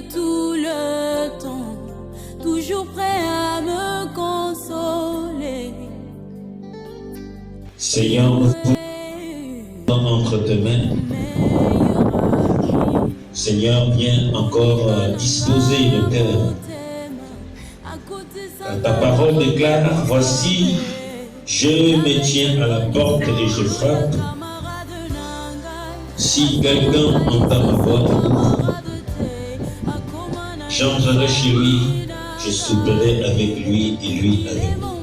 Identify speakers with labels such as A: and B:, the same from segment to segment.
A: tout le temps, toujours prêt à me consoler.
B: Seigneur, nous vous entre tes mains. Seigneur, viens encore disposer le cœur. Ta parole déclare, voici, je me tiens à la porte et je frappe. Si quelqu'un entend ma voix, j'entrerai chez lui, je souperai avec lui et lui avec moi.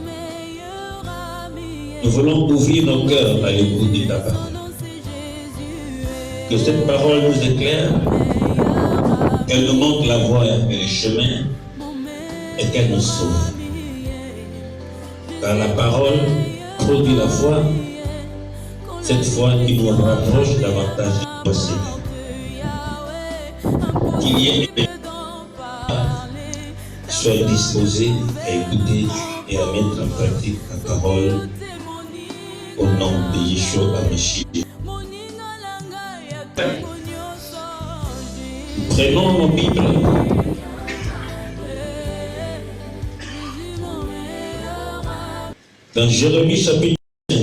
B: Nous voulons ouvrir nos cœurs à l'écoute de ta parole. Que cette parole nous éclaire, qu'elle nous montre la voie et le chemin, et qu'elle nous sauve. Car la parole produit la foi, cette foi qui nous rapproche davantage de Seigneur. Qu'il y ait soit disposé à écouter et à mettre en pratique la parole au nom de Yeshua HaMashiach. Prenons nos Bibles. Dans Jérémie chapitre 5.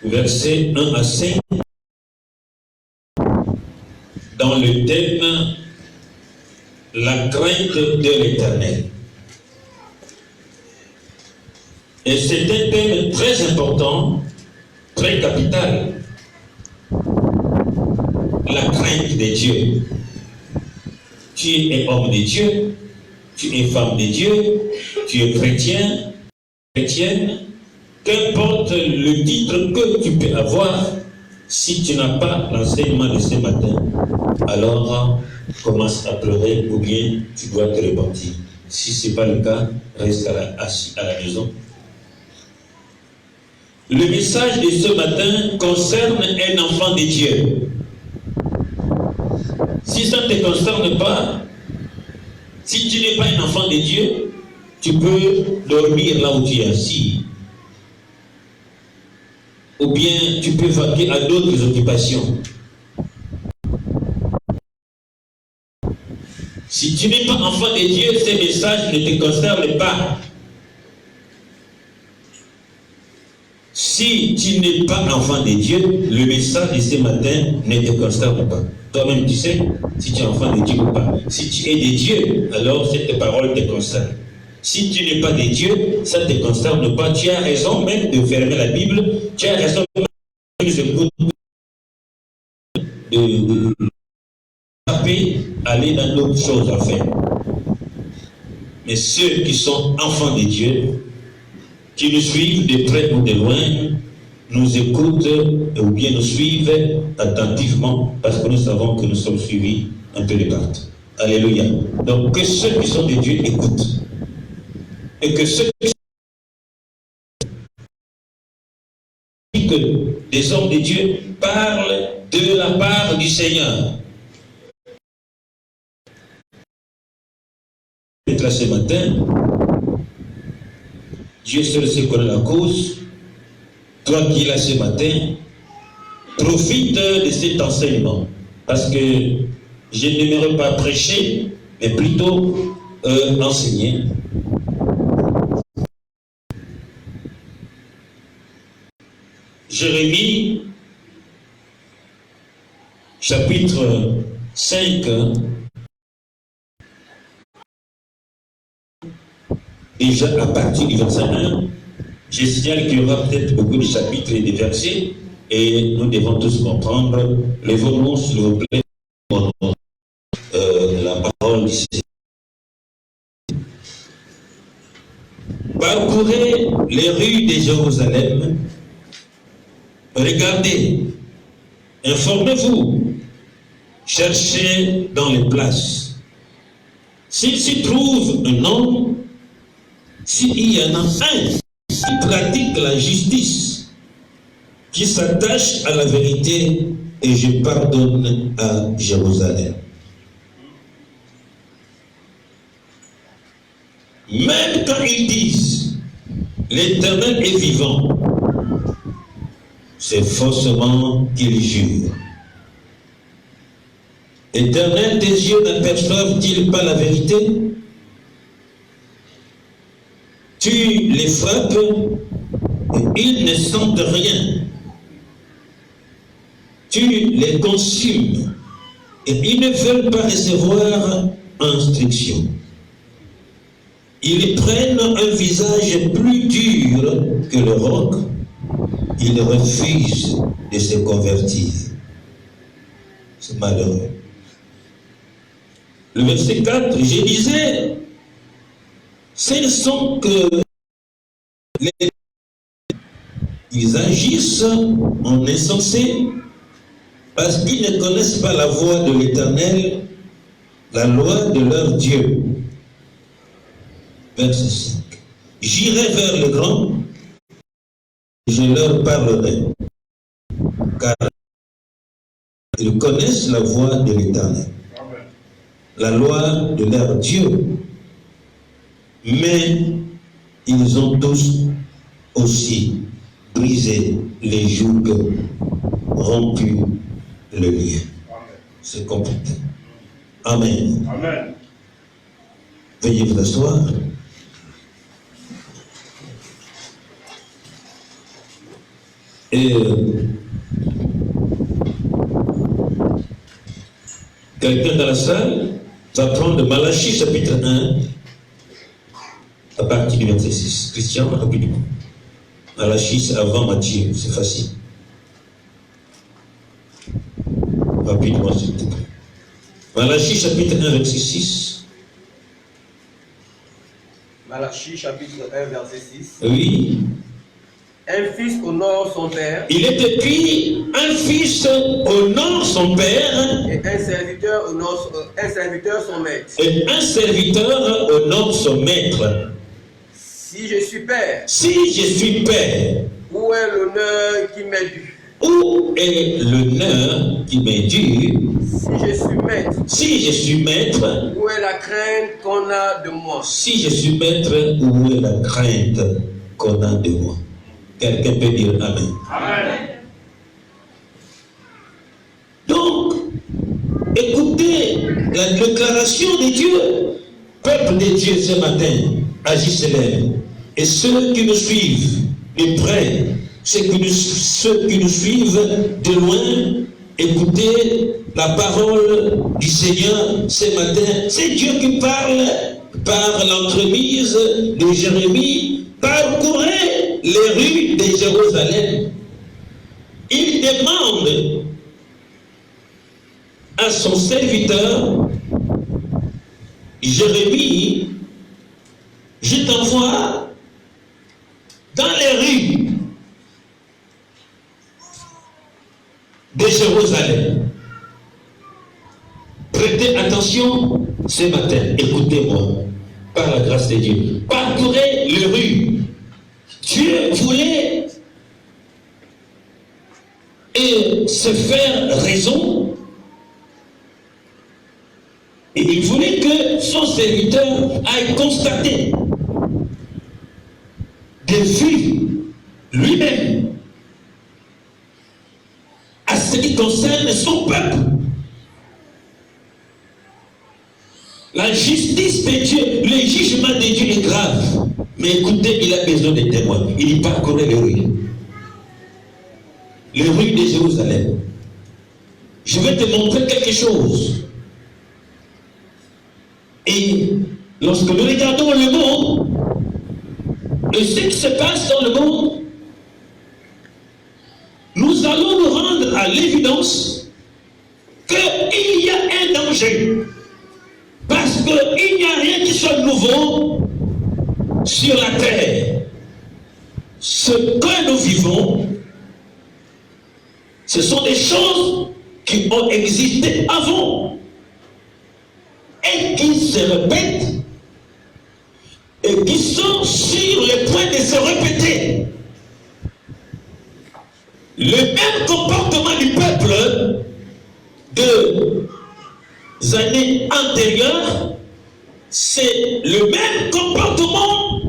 B: Versets 1 à 5. Dans le thème la crainte de l'Éternel. Et c'est un thème très important, très capital. La crainte de Dieu. Tu es homme de Dieu, tu es femme de Dieu, tu es chrétien, chrétienne. Qu'importe le titre que tu peux avoir, si tu n'as pas l'enseignement de ce matin, alors commence à pleurer ou bien tu dois te repentir. Si ce n'est pas le cas, reste assis à la maison. Le message de ce matin concerne un enfant de Dieu. Si ça ne te concerne pas, si tu n'es pas un enfant de Dieu, tu peux dormir là où tu es assis. Ou bien tu peux vaquer à d'autres occupations. Si tu n'es pas enfant de Dieu, ces messages ne te concernent pas. Si tu n'es pas enfant de Dieu, le message de ce matin ne te concerne pas. Toi-même, tu sais si tu es enfant de Dieu ou pas. Si tu es de Dieu, alors cette parole te concerne. Si tu n'es pas de Dieu, ça ne te concerne pas. Tu as raison même de fermer la Bible. Tu as raison de aller dans d'autres choses à faire. Mais ceux qui sont enfants de Dieu, qui nous suivent de près ou de loin, nous écoutent ou bien nous suivent attentivement parce que nous savons que nous sommes suivis un peu de partout. Alléluia. Donc que ceux qui sont de Dieu écoutent. Et que ceux qui que les hommes de Dieu parlent de la part du Seigneur. Et là ce matin, Dieu seul sait connaît la cause. Toi qui es là ce matin, profite de cet enseignement. Parce que je n'aimerais pas prêcher, mais plutôt enseigner. Jérémie, chapitre 5, déjà à partir du verset 1, je signale qu'il y aura peut-être beaucoup de chapitres et de versets, et nous devons tous comprendre. Lèvons-nous, s'il vous plaît, la parole du Seigneur. Parcourez les rues de Jérusalem, regardez, informez-vous, cherchez dans les places. S'il s'y trouve un homme, s'il y en a un qui pratique la justice, qui s'attache à la vérité, et je pardonne à Jérusalem. Même quand ils disent l'Éternel est vivant, c'est faussement qu'ils jurent. Éternel, tes yeux n'aperçoivent-ils pas la vérité? Tu les frappes et ils ne sentent rien. Tu les consumes et ils ne veulent pas recevoir instruction. Ils prennent un visage plus dur que le roc. Ils refusent de se convertir. C'est malheureux. Le verset 4, je disais, ce ne sont que ils agissent en insensés parce qu'ils ne connaissent pas la voie de l'Éternel, la loi de leur Dieu. Verset 5. J'irai vers les grands, je leur parlerai, car ils connaissent la voie de l'Éternel, la loi de leur Dieu. Mais ils ont tous aussi brisé les jougs, rompu le lien. C'est compliqué. Amen.
C: Amen.
B: Veuillez vous asseoir. Et quelqu'un dans la salle va prendre Malachie chapitre 1 à partir du verset 6. Christian, rapidement. Malachie, c'est avant Matthieu, c'est facile. Rapidement, s'il te plaît. Malachie chapitre 1, verset 6.
D: Malachie chapitre 1, verset 6.
B: Oui.
D: Un fils honore son père.
B: Il est écrit, un fils honore son père.
D: Et un serviteur honore son maître.
B: Et un serviteur honore son maître.
D: Si je suis père.
B: Si je suis père.
D: Où est l'honneur qui m'est dû?
B: Où est l'honneur qui m'est dû?
D: Si je suis maître.
B: Si je suis maître.
D: Où est la crainte qu'on a de moi?
B: Si je suis maître, où est la crainte qu'on a de moi? Quelqu'un peut dire Amen.
C: Amen.
B: Donc, écoutez la déclaration de Dieu. Peuple de Dieu ce matin, agissez-les. Et ceux qui nous suivent de près, ceux qui nous suivent de loin, écoutez la parole du Seigneur ce matin. C'est Dieu qui parle par l'entremise de Jérémie. Parcourez les rues de Jérusalem. Il demande à son serviteur Jérémie, je t'envoie dans les rues de Jérusalem. Prêtez attention ce matin, écoutez-moi, par la grâce de Dieu. Parcourez les rues. Dieu voulait se faire raison, et il voulait que son serviteur aille constater de vue lui-même à ce qui concerne son peuple. La justice de Dieu, le jugement de Dieu est grave. Mais écoutez, il a besoin de témoins. Il y parcourait les rues. Les rues de Jérusalem. Je vais te montrer quelque chose. Et lorsque nous regardons le monde, et ce qui se passe dans le monde, nous allons nous rendre à l'évidence qu'il y a un danger. Parce qu'il n'y a rien qui soit nouveau sur la terre. Ce que nous vivons, ce sont des choses qui ont existé avant et qui se répètent et qui sont sur le point de se répéter. Le même comportement du peuple des années antérieures, c'est le même comportement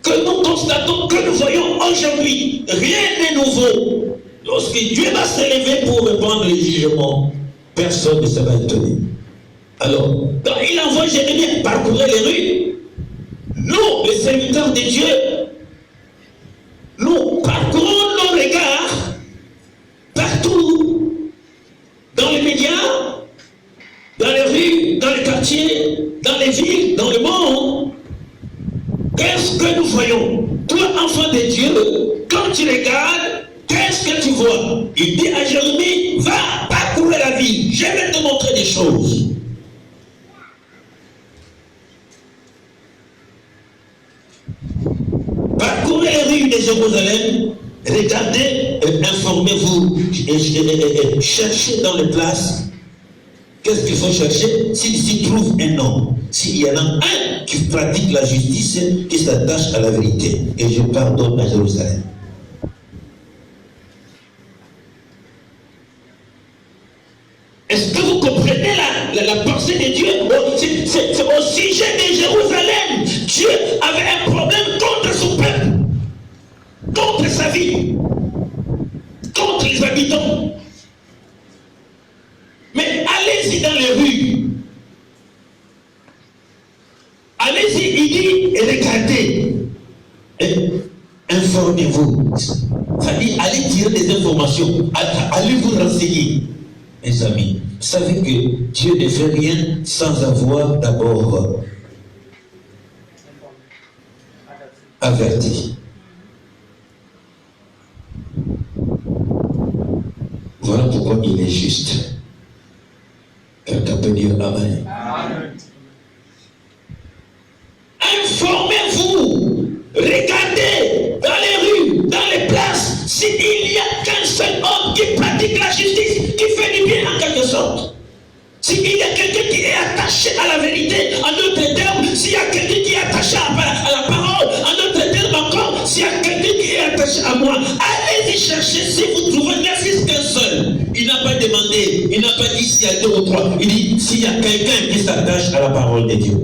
B: que nous constatons, que nous voyons aujourd'hui, rien n'est nouveau. Lorsque Dieu va s'élever pour répandre les jugements, personne ne sera étonné. Alors, quand il envoie Jérémie parcourir les rues, nous, les serviteurs de Dieu, nous parcourons nos regards partout, dans les médias, dans les rues, dans les quartiers, dans les villes, dans le monde. Qu'est-ce que nous voyons? Toi, enfant de Dieu, quand tu regardes, qu'est-ce que tu vois? Il dit à Jérémie, va parcourir la ville, je vais te montrer des choses. Parcourez les rues de Jérusalem, regardez, informez-vous, cherchez dans les places. Qu'est-ce qu'il faut chercher? S'il s'y trouve un homme, s'il y en a un qui pratique la justice, qui s'attache à la vérité, et je pardonne à Jérusalem. Est-ce que vous comprenez la pensée de Dieu? C'est au sujet de Jérusalem. Dieu avait un problème contre son peuple, contre sa vie, contre les habitants. Mais allez-y dans les rues. Allez-y, il dit, et regardez. Informez-vous. Ça dit, allez tirer des informations. Allez vous renseigner. Mes amis, vous savez que Dieu ne fait rien sans avoir d'abord averti. Voilà pourquoi il est juste. Quelqu'un peut dire Amen. Amen. Informez-vous, regardez dans les rues, dans les places, s'il n'y a qu'un seul homme qui pratique la justice, qui fait du bien en quelque sorte. S'il y a quelqu'un qui est attaché à la vérité, en d'autres termes, s'il y a quelqu'un qui est attaché à la parole, en d'autres termes encore, s'il y a quelqu'un qui est attaché à moi, allez-y chercher si vous trouvez n'est-ce qu'un seul. Il n'a pas demandé, il n'a pas dit s'il y a deux ou trois. Il dit s'il y a quelqu'un qui s'attache à la parole de Dieu.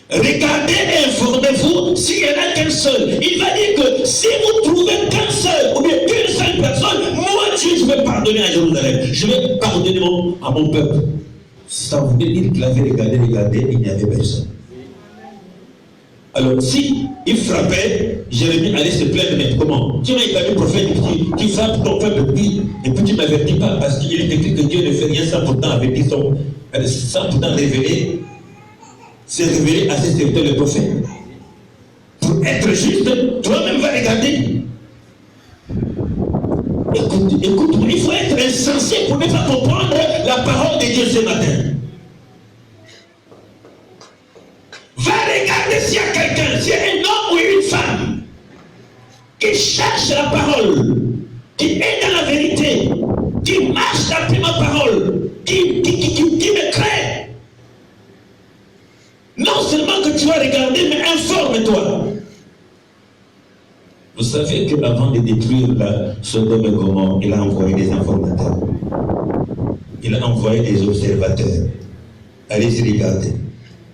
B: Regardez et informez-vous s'il n'y en a qu'un seul. Il va dire que si vous trouvez qu'un seul ou bien qu'une seule personne, moi Dieu, je vais pardonner à Jérusalem. Je vais pardonner à mon peuple. Ça veut dire qu'il avait regardé, il n'y avait personne. Alors si il frappait, Jérémie allait se plaindre, mais comment? Tu m'as établi prophète, tu frappes ton peuple, et puis tu ne m'avertis pas, parce qu'il est écrit que Dieu ne fait rien sans pourtant avertir sans pourtant révéler. C'est révélé à ses serviteurs le prophète. Pour être juste, toi-même va regarder. Écoute, il faut être insensé pour ne pas comprendre la parole de Dieu ce matin. Va regarder s'il y a quelqu'un, s'il y a un homme ou une femme qui cherche la parole, qui est dans la vérité, qui marche d'après ma parole, qui me crée. Non seulement que tu vas regarder, mais informe-toi. Vous savez qu'avant de détruire la Sodome et Gomorrhe, il a envoyé des informateurs. Il a envoyé des observateurs. Allez-y regarder.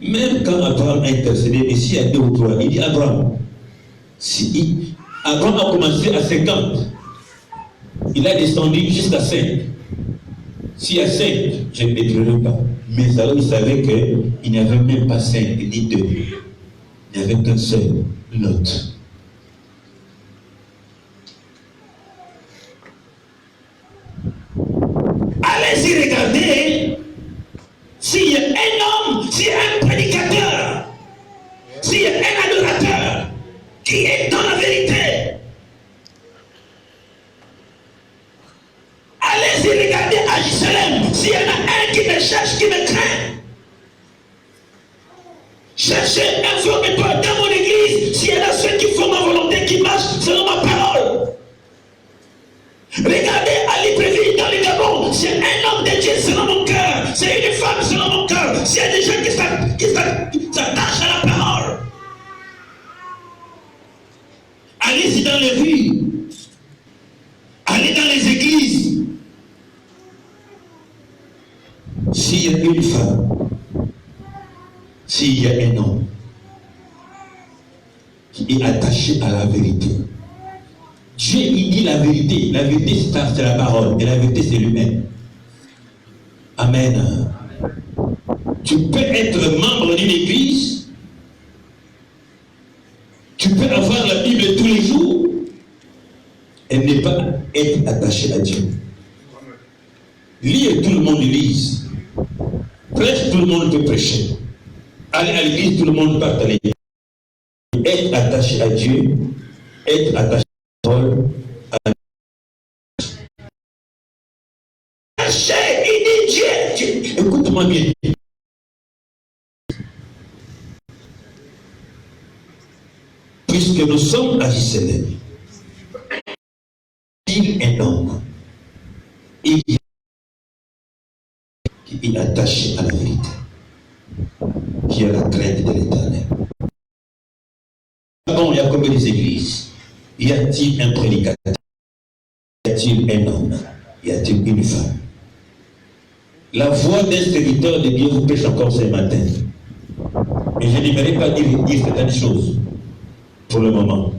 B: Même quand Abraham a intercédé, ici à 2 ou 3, il dit Abraham, Abraham a commencé à 50. Il a descendu jusqu'à 5. S'il y a 5, je ne détruirai pas. Mais alors il savait qu'il n'y avait même pas 5 ni 2. Il n'y avait qu'un seul, Lot. Allez-y regarder s'il y a un homme, s'il y a un prédicateur, s'il y a un adorateur qui est dans la vérité. Allez-y regarder à Jérusalem s'il y en a un qui me cherche, qui me craint. Cherchez, informez-toi dans mon église s'il y en a ceux qui font ma volonté, qui marchent selon ma parole. Regardez à Libreville, dans le Gabon, c'est un homme de Dieu selon mon cœur, c'est une femme selon mon cœur, c'est des gens qui s'attachent à la parole. Allez-y dans les rues, allez dans les églises. S'il y a une femme, s'il y a un homme qui est attaché à la vérité. Dieu, il dit la vérité. La vérité, c'est la parole. Et la vérité, c'est lui-même. Amen. Tu peux être membre d'une église. Tu peux avoir la Bible tous les jours. Et ne pas être attaché à Dieu. Lire, tout le monde lise. Prêche, tout le monde peut prêcher. Aller à l'église, tout le monde part à l'église. Être attaché à Dieu, être attaché à la parole, il dit Dieu. Écoute-moi bien. Puisque nous sommes à Giselem, il est un homme. Il est attaché à la vérité, qui a la crainte de l'Éternel. Bon, il y a combien d'églises? Y a-t-il un prédicateur? Y a-t-il un homme? Y a-t-il une femme? La voix d'un serviteur de Dieu vous pêche encore ce matin. Et je n'aimerais pas dire certaines choses pour le moment.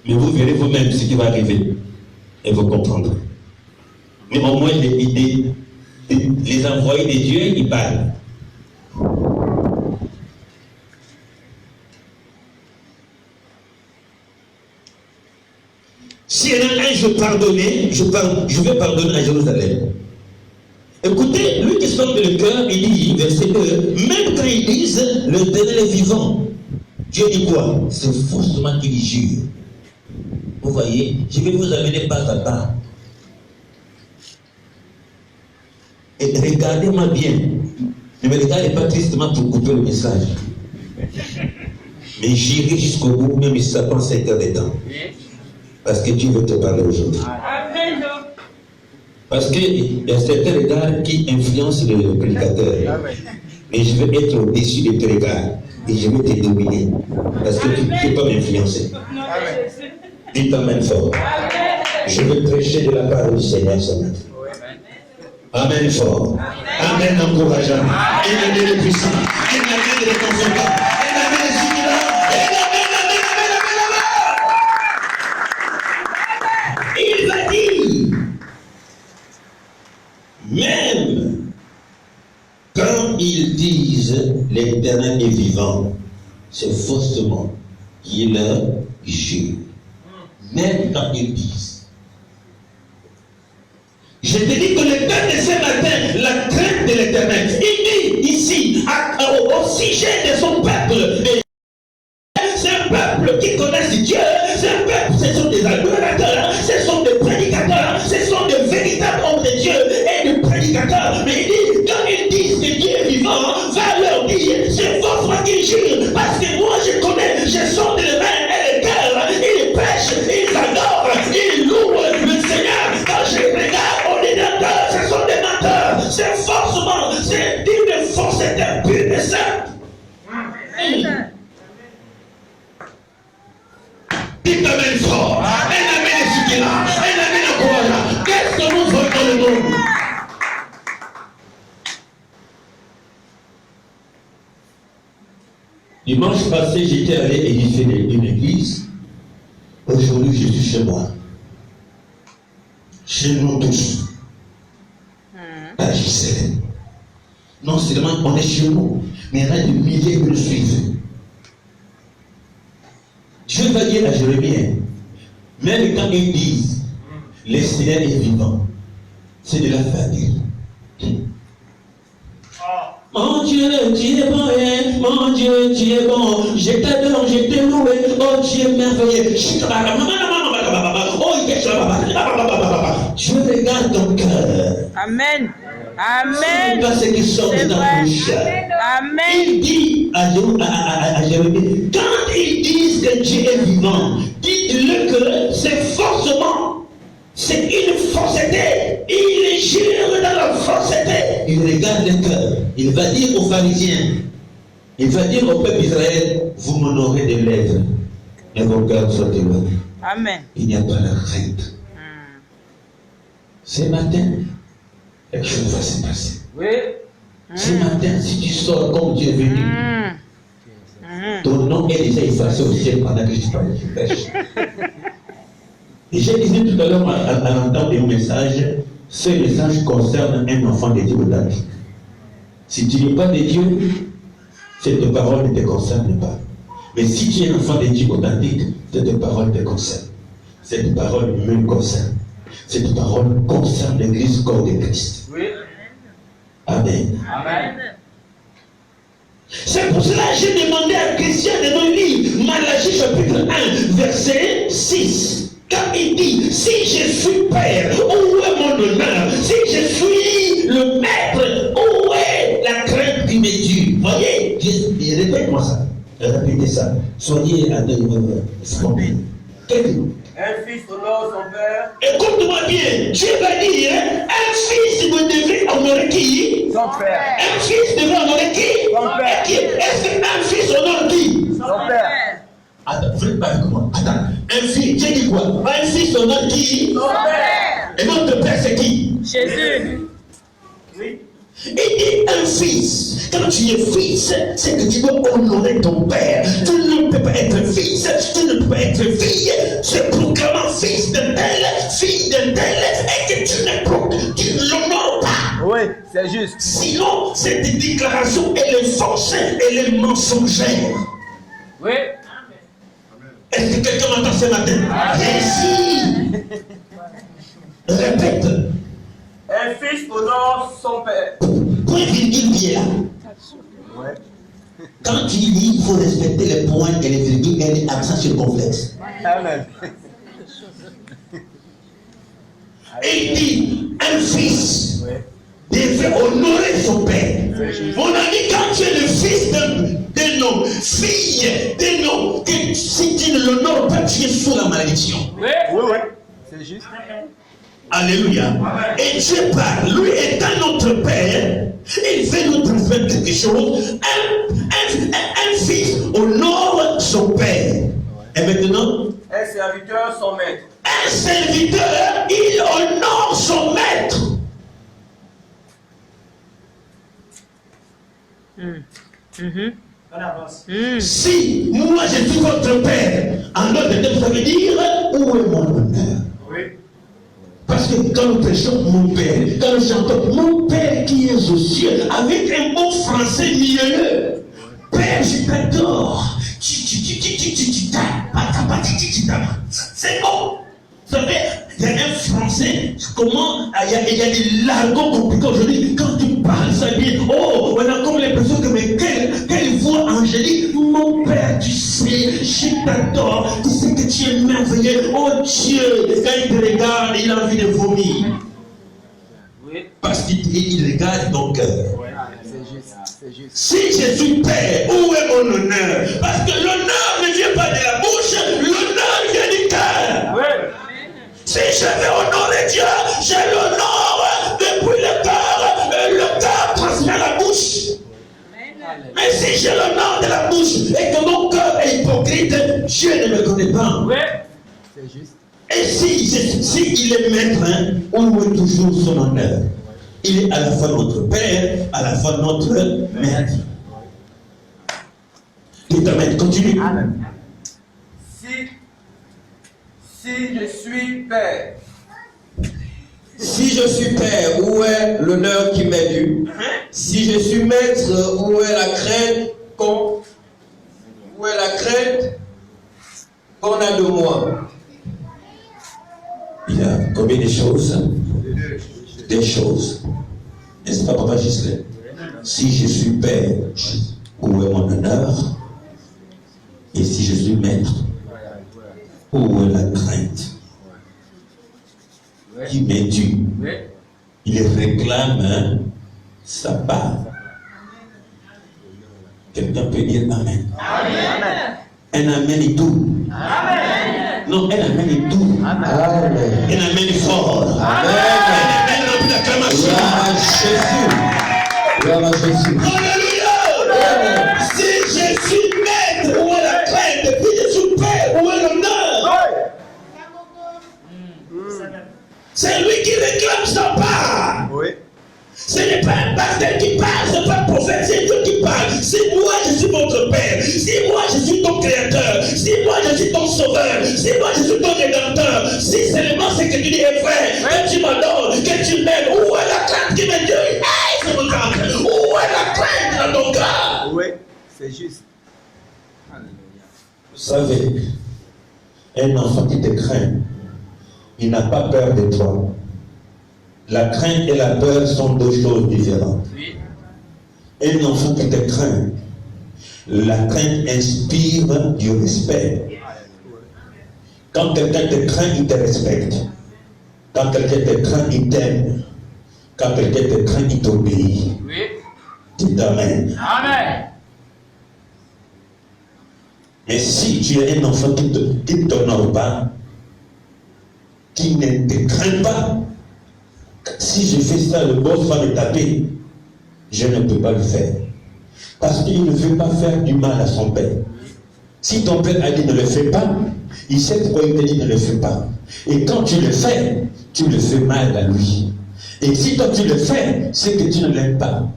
B: Mais vous verrez vous-même ce qui va arriver et vous comprendrez. Mais au moins les envoyés de Dieu, ils parlent. Si il y en a un, je vais pardonner à Jérusalem. Écoutez, lui qui sonne le cœur, il dit, verset 2, même quand ils disent l'Éternel est vivant, Dieu dit quoi? C'est faussement qu'il jure. Vous voyez, je vais vous amener pas à pas. Et regardez-moi bien. Ne me regardez pas tristement pour couper le message. Mais j'irai jusqu'au bout, même si ça prend 5 heures de temps. Parce que Dieu veut te parler aujourd'hui. Parce qu'il y a certains regards qui influencent le prédicateur. Mais je veux être au-dessus de tes regards. Et je veux te dominer. Parce que tu ne peux pas m'influencer. Dites amen fort. Je veux prêcher de la parole du Seigneur ce matin. Amen fort. Amen encourageant. Amen le puissant. Amen le réconfortant. Amen le stimulant. Il va dire, même quand ils disent l'Éternel est vivant, c'est faussement qu'il leur jure. Même quand ils disent. Je te dis que le peuple de ce matin, la crainte de l'Éternel, il dit ici, au sujet de son peuple, c'est un peuple qui connaît Dieu, c'est un peuple, ce sont des adorateurs, ce sont des prédicateurs, ce sont des véritables hommes de Dieu et des prédicateurs. Mais il dit, quand ils disent que Dieu est vivant, va leur dire, c'est votre qu'ils jurent, parce que moi je connais, je sonde les mains et les cœurs, ils prêchent, ils adorent, ils louent le Seigneur. Quand je regarde au ordinateur, ce sont des menteurs, c'est forcément, c'est une fausseté pure et simple. Dites amen fort. Un amen est ce qu'il a. Un amen encourageant. Qu'est-ce que nous faisons dans le monde? Dimanche passé, j'étais allé édifier une église. Aujourd'hui, je suis chez moi. Chez nous tous. À Giselem. Non seulement on est chez nous, mais il y en a des milliers qui nous suivent. Dieu va dire à Jérémie, même quand ils disent le Seigneur est vivant, c'est de la fatigue. Mon Dieu, tu es bon, mon Dieu, tu es bon, je t'adore, je t'ai loué, oh Dieu merveilleux. Dieu regarde ton cœur.
C: Amen. Amen.
B: C'est pas ce qui sort de ta bouche.
C: Amen.
B: Il dit à Jérémie, quand ils disent que Dieu est vivant, dites-le que c'est forcément, c'est une fausseté. Il jure dans la fausseté. Il regarde le cœur. Il va dire aux pharisiens, il va dire au peuple d'Israël, vous m'honorez des lèvres, et vos cœurs sont éloignés.
C: Amen.
B: Il n'y a pas de crainte. Ce matin, quelque chose va se passer. Oui. Ce matin, si tu sors comme Dieu est venu, Ton nom est déjà effacé au ciel pendant que je pêche. Et j'ai dit tout à l'heure à l'entendre de mon message, ce message concerne un enfant de Dieu authentique. Si tu n'es pas de Dieu, cette parole ne te concerne pas. Mais si tu es un enfant de Dieu authentique, cette parole te concerne. Cette parole me concerne. Cette parole concerne l'Église corps de Christ.
D: Oui.
B: Amen.
D: Amen.
B: C'est pour cela que j'ai demandé à Christian de nous lire Malachie chapitre 1, verset 6. Car il dit, si je suis père, où est mon honneur? Si je suis le maître, où est la crainte qui me tue? Voyez, répète-moi ça. Répétez ça. Soyez à spontané.
D: Un fils honore son père.
B: Écoute-moi bien. Dieu va dire, un fils devrait honorer qui?
D: Son père.
B: Un fils devrait honorer qui?
D: Son père.
B: Est-ce qu'un fils honore qui?
D: Son père.
B: Attends, vous n'êtes pas avec moi. Attends. Un fils, j'ai dit quoi? Un fils honore qui?
D: Son père.
B: Et notre père, c'est qui?
C: Jésus.
D: Oui.
B: Il dit un fils. Quand tu es fils, c'est que tu dois honorer ton père. Tu ne peux pas être fils, tu ne peux pas être fille. Se proclamant fils d'un tel, fille d'un tel, et que tu ne l'honores pas.
D: Oui, c'est juste.
B: Sinon, cette déclaration, elle est fausse, elle est mensongère.
D: Oui.
B: Est-ce que quelqu'un m'entend ce matin? Ici. Répète.
D: Un fils honore son père.
B: Point virgule qui est là.
D: Ouais.
B: Quand tu lis, il faut respecter les points et les virgules et les accents circonflexes.
D: Amen.
B: Et il dit, un fils devait honorer son père. Mon ami, quand tu es le fils d'un homme, fille d'un homme, que si tu ne l'honores pas, tu es sous la malédiction.
D: Oui, oui. C'est juste.
B: Alléluia. Et Dieu parle, lui étant notre père, il veut nous transmettre quelque chose. Un fils honore son père. Et maintenant,
D: Un serviteur son maître.
B: un serviteur, il honore son maître. Si moi je suis votre père, en d'autres termes, ça veut dire où est mon honneur?
D: Oui.
B: Parce que quand nous prêchons mon père, quand nous chantons mon père qui est aux cieux, avec un mot français mielleux, Père, je t'adore. C'est bon. Vous savez, il y a un français, comment, il y a des largons compliqués aujourd'hui. Quand tu parles, ça vient, oh, on a comme l'impression que, mais quelle voix angélique. Mon père, tu sais, je t'adore. Tu sais que tu es merveilleux. Oh Dieu, quand il te regarde, il a envie de vomir.
D: Oui.
B: Parce qu'il regarde ton cœur.
D: C'est juste. C'est juste.
B: Si je suis père, où est mon honneur? Parce que l'honneur ne vient pas de la bouche, l'honneur vient du cœur.
D: Oui.
B: Si je veux honorer Dieu, je l'honore depuis le cœur transmet la bouche. Mais si je l'honore de la bouche et que mon cœur est hypocrite, Dieu ne me connaît pas.
D: Oui. C'est juste.
B: Et si il est maître, on veut toujours son honneur. Il est à la fois notre père, à la fois notre maître. Tout à fait, continue.
D: Amen. Si je suis père. Si je suis père, où est l'honneur qui m'est dû? Si je suis maître, où est la crainte qu'on a de moi?
B: Il y a combien de choses? Des choses. N'est-ce pas, Papa Gislain? Si je suis père, où est mon honneur? Et si je suis maître, où est la crainte qui m'est due? Il réclame sa part. Quelqu'un peut dire Amen.
C: Amen.
B: Un Amen et tout.
C: Amen.
B: Non, un Amen et tout.
D: Amen.
B: Un Amen fort.
D: Amen.
B: Un Amen rempli d'acclamation.
D: Gloire à Jésus.
B: Alléluia. Si je suis maître, où est la crainte? Si je suis père, où est l'honneur? C'est lui qui réclame sa part.
D: Oui.
B: Ce n'est pas un pasteur qui parle, ce n'est pas un prophète, c'est Dieu qui parle. Si moi je suis votre père, si moi Seigneur, si moi je suis ton sauveur, si moi je suis ton rédempteur, si seulement ce que tu dis est vrai, que tu m'adores, que tu m'aimes, où est la crainte qui me dit, hey, c'est mon cœur, où est la crainte dans ton cœur?
C: Oui, c'est juste. Alléluia.
B: Vous savez, un enfant qui te craint, il n'a pas peur de toi. La crainte et la peur sont deux choses différentes.
C: Oui.
B: Un enfant qui te craint, la crainte inspire du respect. Quand quelqu'un te craint, il te respecte. Quand quelqu'un te craint, il t'aime. Quand quelqu'un te craint, il t'obéit.
C: Oui.
B: Dites Amen.
C: Amen.
B: Mais si tu es un enfant qui ne t'honore pas, qui ne te craint pas, si je fais ça, le boss va me taper. Je ne peux pas le faire. Parce qu'il ne veut pas faire du mal à son père. Si ton père a dit ne le fais pas, il sait pourquoi il te dit ne le fais pas. Et quand tu le fais mal à lui. Et si toi tu le fais, c'est que tu ne l'aimes pas.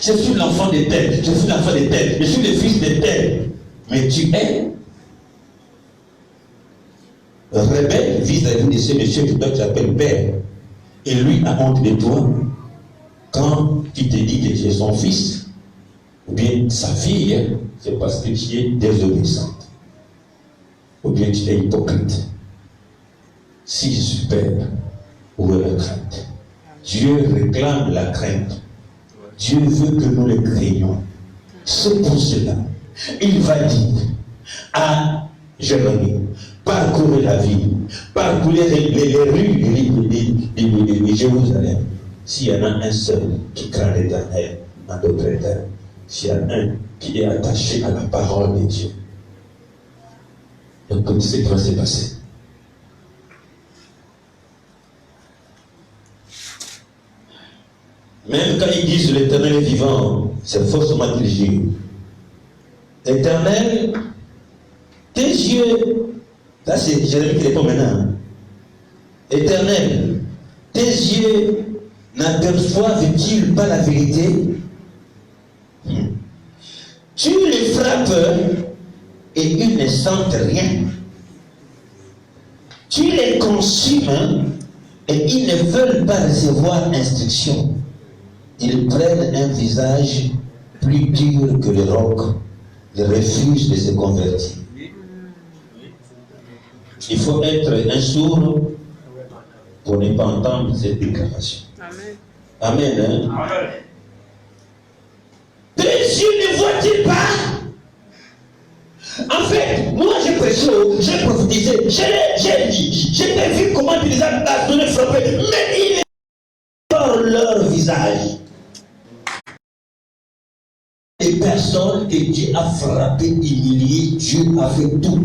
B: Je suis l'enfant de tel, je suis l'enfant de tel, je suis le fils de tel. Mais tu es rebelle vis-à-vis de ce monsieur que toi tu appelles père. Et lui a honte de toi quand tu te dis que tu es son fils ou bien sa fille, c'est parce que tu es désobéissante ou bien tu es hypocrite. Si je suis père, où est la crainte? Dieu réclame la crainte. Dieu veut que nous le craignions. C'est pour cela il va dire à Jérémie, parcourez la ville, parcourez les rues de Jérusalem. S'il y en a un seul qui craint l'Éternel, en d'autres termes, s'il y en a un qui est attaché à la parole de Dieu, donc ce qui va se passer. Même quand ils disent l'Éternel est vivant, c'est forcément qu'ils jurent. Éternel, tes yeux, là c'est Jérémie qui répond maintenant. Éternel, tes yeux n'aperçoivent-ils pas la vérité? Tu les frappes et ils ne sentent rien. Tu les consumes et ils ne veulent pas recevoir instruction. Ils prennent un visage plus dur que le roc. Ils refusent de se convertir. Il faut être un sourd pour ne pas entendre cette déclaration. Amen. Amen. Hein? Amen. Tes yeux ne voient-ils pas? En fait, moi j'ai prêché, j'ai prophétisé, j'ai dit, j'ai vu comment ils ont donné frapper, mais ils par leur visage. Les personnes que Dieu a frappées, humiliées, Dieu a fait tout,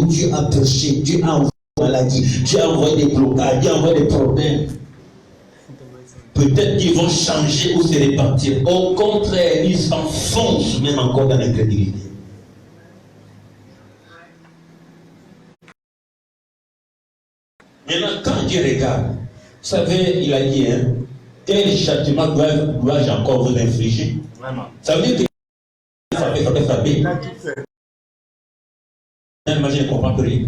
B: Dieu a prêché, Dieu a envoyé des maladies, Dieu a envoyé des blocages, Dieu a envoyé des problèmes. Peut-être qu'ils vont changer ou se repentir. Au contraire, ils s'enfoncent même encore dans l'incrédulité. Maintenant, quand Dieu regarde, vous savez, il a dit, hein, quel châtiment dois-je encore vous infliger? Ça veut dire que frapper. Moi, je ne comprends plus rien.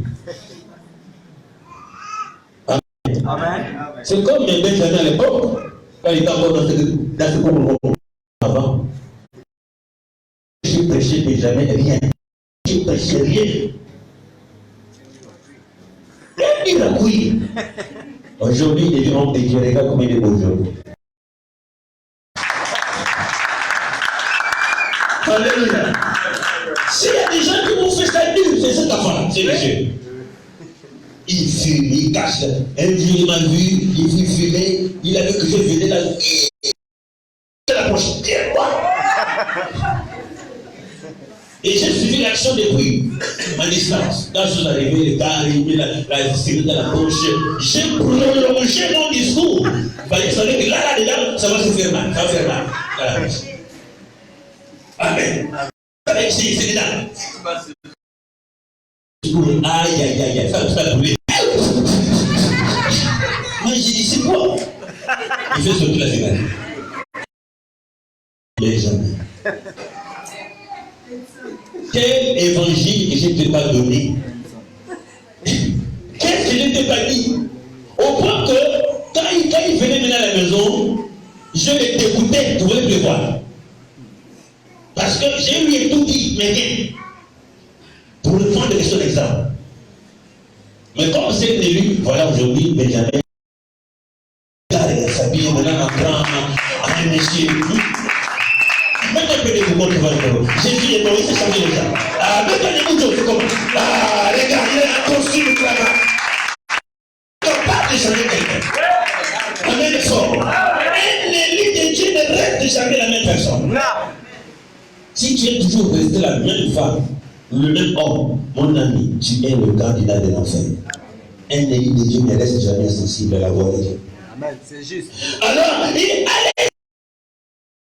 C: Amen.
B: C'est comme Benjamin à l'époque, quand il était encore dans ce groupe avant. J'ai prêché Benjamin rien. J'ai prêché rien. Il a couillé. Aujourd'hui, il est homme de Dieu. Regarde comment il est beau aujourd'hui. Alléluia. S'il y a des gens qui vont faire ça dur, c'est cet enfant, c'est Dieu. Il fume, il cache. Un jour, il m'a vu, il fut fumé, il a vu que je venais là. Il approche. Et j'ai suivi l'action depuis, en distance. Quand je suis arrivé, le gars a mis la cigarette dans la poche. J'ai prolongé mon discours. Il savait que là, dedans, ça va se faire mal. Ça va faire mal. Voilà. Amen. C'est dedans. Aïe, aïe, aïe, aïe, ça a brûlé. Moi, j'ai dit, c'est quoi? Il fait sortir la cigarette. Les jamais. Quel évangile que je ne t'ai pas donné? Qu'est-ce que je ne t'ai pas dit? Au point que quand il venait maintenant à la maison, je le dégoûtais, tu voulais plus le voir. Parce que j'ai lui ai tout dit, mais viens. Pour le prendre de son exemple. Mais comme c'est lui, voilà aujourd'hui, Benjamin, il s'habille maintenant en grand, en monsieur. Maintenant, je peux vous montrer. Jésus est mort, il s'est changé les gens. Ah, maintenant, les boutons, c'est comme. Ah, les gars, il a un costume de cravate. Il ne peut pas changer quelqu'un. Amen, le fort. Un élu de Dieu ne reste jamais la même personne. Si tu es toujours resté la même femme, le même homme, mon ami, tu es le candidat de l'enfer. Un élu de Dieu ne reste jamais sensible à la voix de Dieu.
C: Amen, c'est juste.
B: Alors, il allait.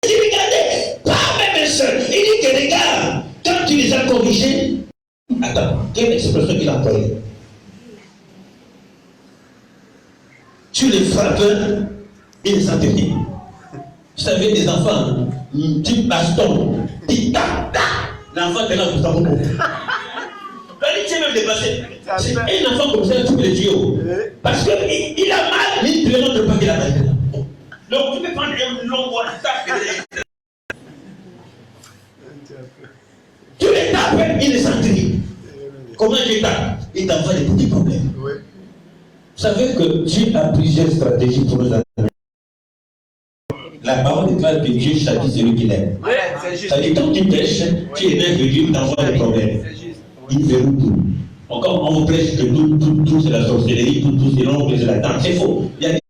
B: Il regardait, pas même seul. Il dit que regarde, quand tu les as corrigés, attends, quelle expression qu'il a employée? Tu les frappes, ils ne sentent rien. Vous savez, des enfants, tu baston, tu tapes, l'enfant est là pour t'en beaucoup. Il tient même dépassé. C'est un enfant comme ça, tous les dieux. Parce qu'il a mal, mais il ne te montre pas qu'il a mal. Donc tu peux prendre un long bois, tu les tapes, il ne sent rien. Comment tu tapes? Il t'envoie des petits problèmes. Vous savez que Dieu a plusieurs stratégies pour nous amener. La parole déclare que Dieu châtie celui qu'il aime. Ça dit quand tu pêches, tu énerves Dieu, il t'envoie des problèmes. Il verrouille tout. Encore, on vous prêche que tout c'est la sorcellerie, tout c'est l'ombre, c'est la tente. C'est faux. Il y a des...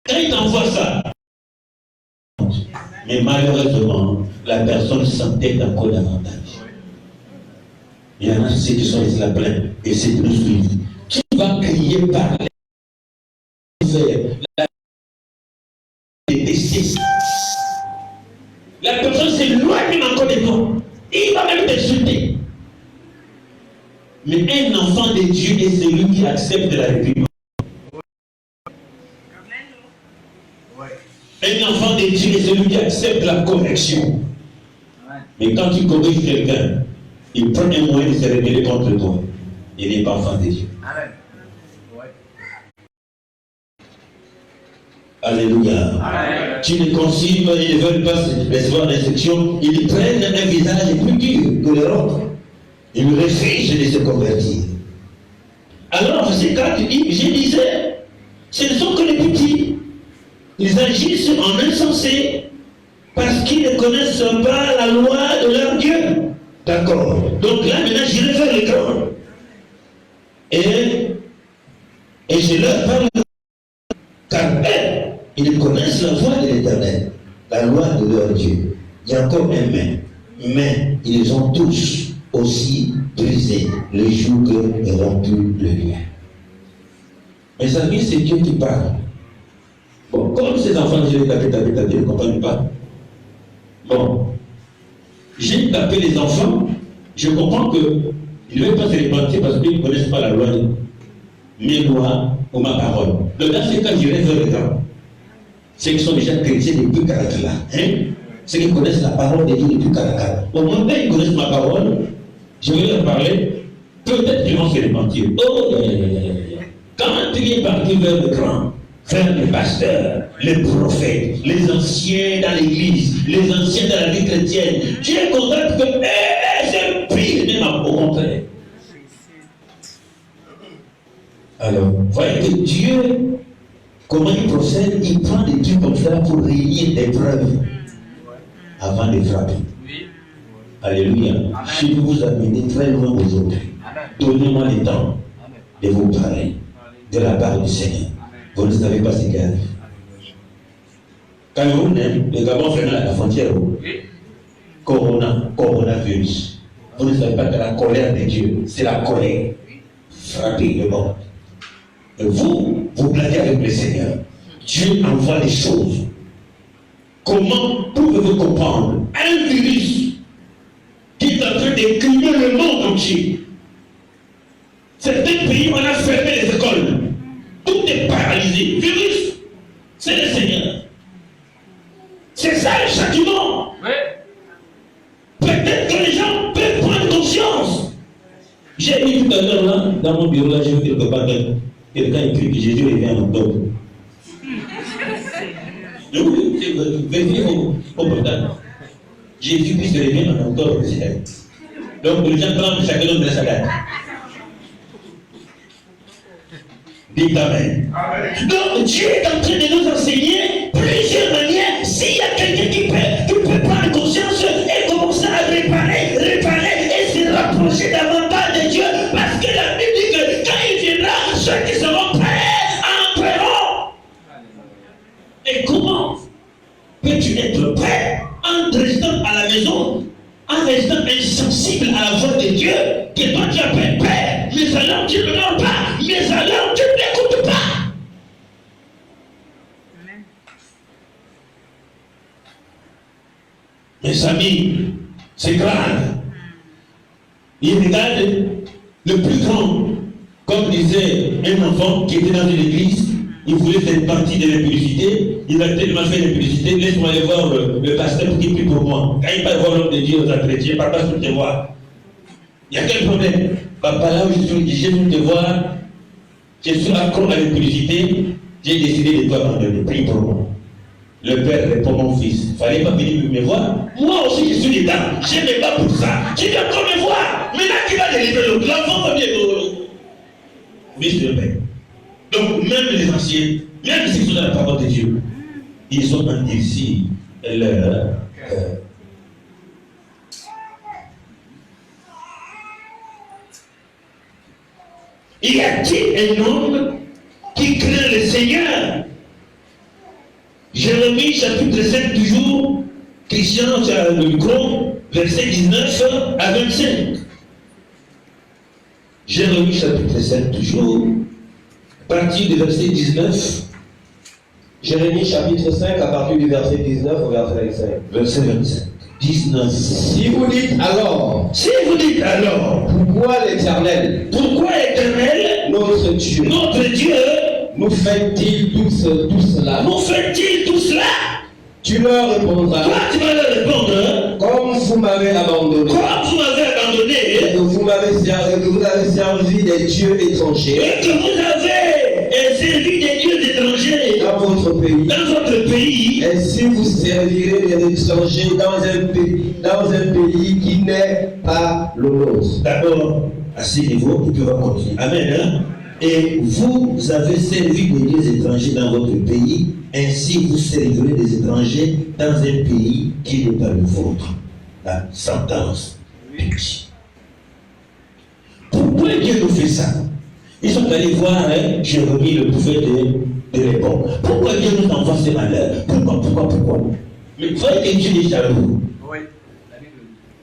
B: Quand il t'envoie ça, mais malheureusement, la personne s'entête encore davantage. Il y en a ceux qui sont restés là plein et ceux qui nous suivent. Tu vas crier par la personne s'éloigne encore de toi. Il va même t'insulter. Mais un enfant de Dieu est celui qui accepte la réprimande. Un enfant de Dieu est celui qui accepte la correction. Mais quand tu corriges quelqu'un, il prend un moyen de se révéler contre toi. Il n'est pas enfant de Dieu.
C: Amen.
B: Alléluia. Amen. Tu les consignes, ils ne veulent pas recevoir l'instruction, ils prennent un visage plus dur que le autre. Ils refusent de se convertir. Alors, c'est quand tu dis, je disais, ce ne sont que les petits. Ils agissent en insensé parce qu'ils ne connaissent pas la loi de leur Dieu. D'accord. Donc là, maintenant, j'irai vers les grands. Et je leur parle. Car eux, ils connaissent la voie de l'Éternel, la loi de leur Dieu. Il y a encore un mais ils ont tous aussi brisé le joug et rompu le lien. Mes amis, c'est Dieu qui parle. Bon, comme ces enfants, je vais taper, ils ne comprennent pas. Bon, j'ai tapé les enfants, je comprends qu'ils ne veulent pas se repentir parce qu'ils ne connaissent pas la loi de mes lois ou ma parole. Donc dans ce cas, j'irai vers les grands. Ceux qui sont déjà chrétiens depuis 40 ans. Hein? Ceux qui connaissent la parole de Dieu depuis 40 ans. Au moins, quand ils connaissent ma parole, je vais leur parler. Peut-être qu'ils vont se repentir. Oh, quand tu es parti vers le grand, vers les pasteurs, les prophètes, les anciens dans l'église, les anciens dans la vie chrétienne, tu es content que c'est pire, même au contraire. Alors, voyez que Dieu, comment il procède, il prend des trucs comme ça pour réunir des preuves avant de frapper. Alléluia. Je vais vous amener très loin aujourd'hui. Donnez-moi le temps de vous parler de la part du Seigneur. Vous ne savez pas ce qui arrive. Cameroun, le Gabon fait la frontière. Coronavirus. Vous ne savez pas que la colère de Dieu, c'est la colère. Frapper le monde. Et vous blaguez avec le Seigneur. Dieu envoie les choses. Comment pouvez-vous comprendre un virus qui est en train d'écumer le monde entier? Certains pays, on a fermé les écoles. Tout est paralysé. Virus, c'est le Seigneur. C'est ça le châtiment. dans mon bureau, là, j'ai vu quelque part quelqu'un écrit que Jésus revient en octobre. Vérifiez vos portables. Jésus Christ revient en octobre. Donc, les gens prennent chacun donne sa date. Dites Amen. Donc, Dieu est en train de nous enseigner plusieurs manières. S'il y a quelqu'un qui peut prendre conscience et commencer à réparer et se rapprocher davantage de Dieu, parce que la Bible dit que quand il viendra, ceux qui seront prêts entreront. Et comment peux-tu être prêt en restant à la maison, en restant insensible à la voix de Dieu, que toi tu appelles Père, mais alors tu ne l'entends pas, mais alors tu ne l'écoutes pas. Mes amis, c'est grave. Il regarde le plus grand, comme disait un enfant qui était dans une église, il voulait faire partie de l'impudicité, il a tellement fait l'impudicité, laisse-moi aller voir le pasteur pour qu'il prie pour moi. Quand il va voir l'homme de Dieu aux chrétiens, papa, je veux te voir. Il y a quel problème? Papa, là où je suis, je veux te voir, je suis accro à l'impudicité, j'ai décidé de t'abandonner, prie pour moi. Le père répond, mon fils, il ne fallait pas venir me voir. Moi aussi, je suis dedans, je ne vais pas pour ça. Tu viens encore me voir. Maintenant, qui va délivrer l'autre? L'enfant va bien. Fils de père. Donc, même les anciens, même ceux qui sont dans la parole de Dieu, ils sont endurcis leur cœur. Y a-t-il un homme qui craint le Seigneur? Jérémie chapitre 5 toujours, Christian, tu as le micro, verset 19 à 25. Jérémie chapitre 5 toujours, à partir du verset 19.
D: Jérémie chapitre 5 à partir du verset 19 au verset 25.
B: Verset 25. 19.
D: Si vous dites alors, pourquoi l'Éternel, notre Dieu, nous fait-il tout cela? Tu leur répondras.
B: Toi, tu vas leur répondre.
D: Comme vous m'avez abandonné. Et que vous avez servi des dieux étrangers. Dans votre pays. Et si vous servirez des étrangers dans un pays qui n'est pas le nôtre.
B: D'abord, à ce niveau, tu peux continuer. Amen. Hein? Et vous avez servi des dieux étrangers dans votre pays, ainsi vous servirez des étrangers dans un pays qui n'est pas le vôtre. La sentence. Pourquoi Dieu nous fait ça? Ils sont allés voir Jérémie, le prophète de l'époque. Pourquoi Dieu nous envoie ces malheurs? Pourquoi? Mais vous voyez que Dieu est jaloux.
C: Oui.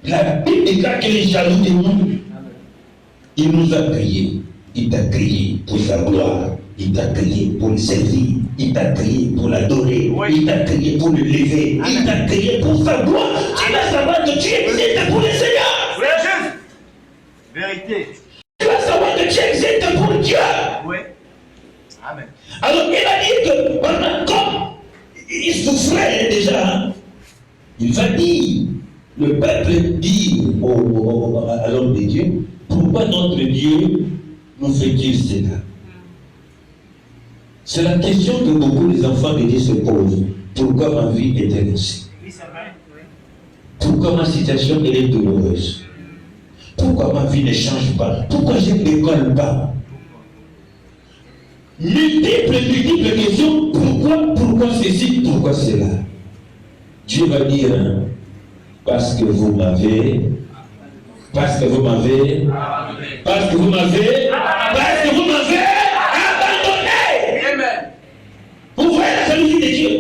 B: La Bible déclare qu'il est jaloux de nous. Il nous a créés. Il t'a créé pour sa gloire. Il t'a créé pour le servir. Il t'a créé pour l'adorer. Oui. Il t'a créé pour le lever. Il t'a créé pour sa gloire. Tu vas savoir que tu existes pour le Seigneur.
C: Oui, juste. Vérité.
B: Tu vas savoir que tu existes pour Dieu.
C: Oui. Amen.
B: Alors il a dit que comme il souffrait déjà, il va dire, le peuple dit à l'homme de Dieu, pourquoi notre Dieu nous fait-il cela? C'est la question que beaucoup des enfants de Dieu se posent. Pourquoi ma vie est ainsi? Pourquoi ma situation est douloureuse? Pourquoi ma vie ne change pas? Pourquoi je ne décolle pas? Multiples questions. Pourquoi ceci? Pourquoi cela? Dieu va dire, parce que vous m'avez abandonné. Vous voyez la jalousie de Dieu.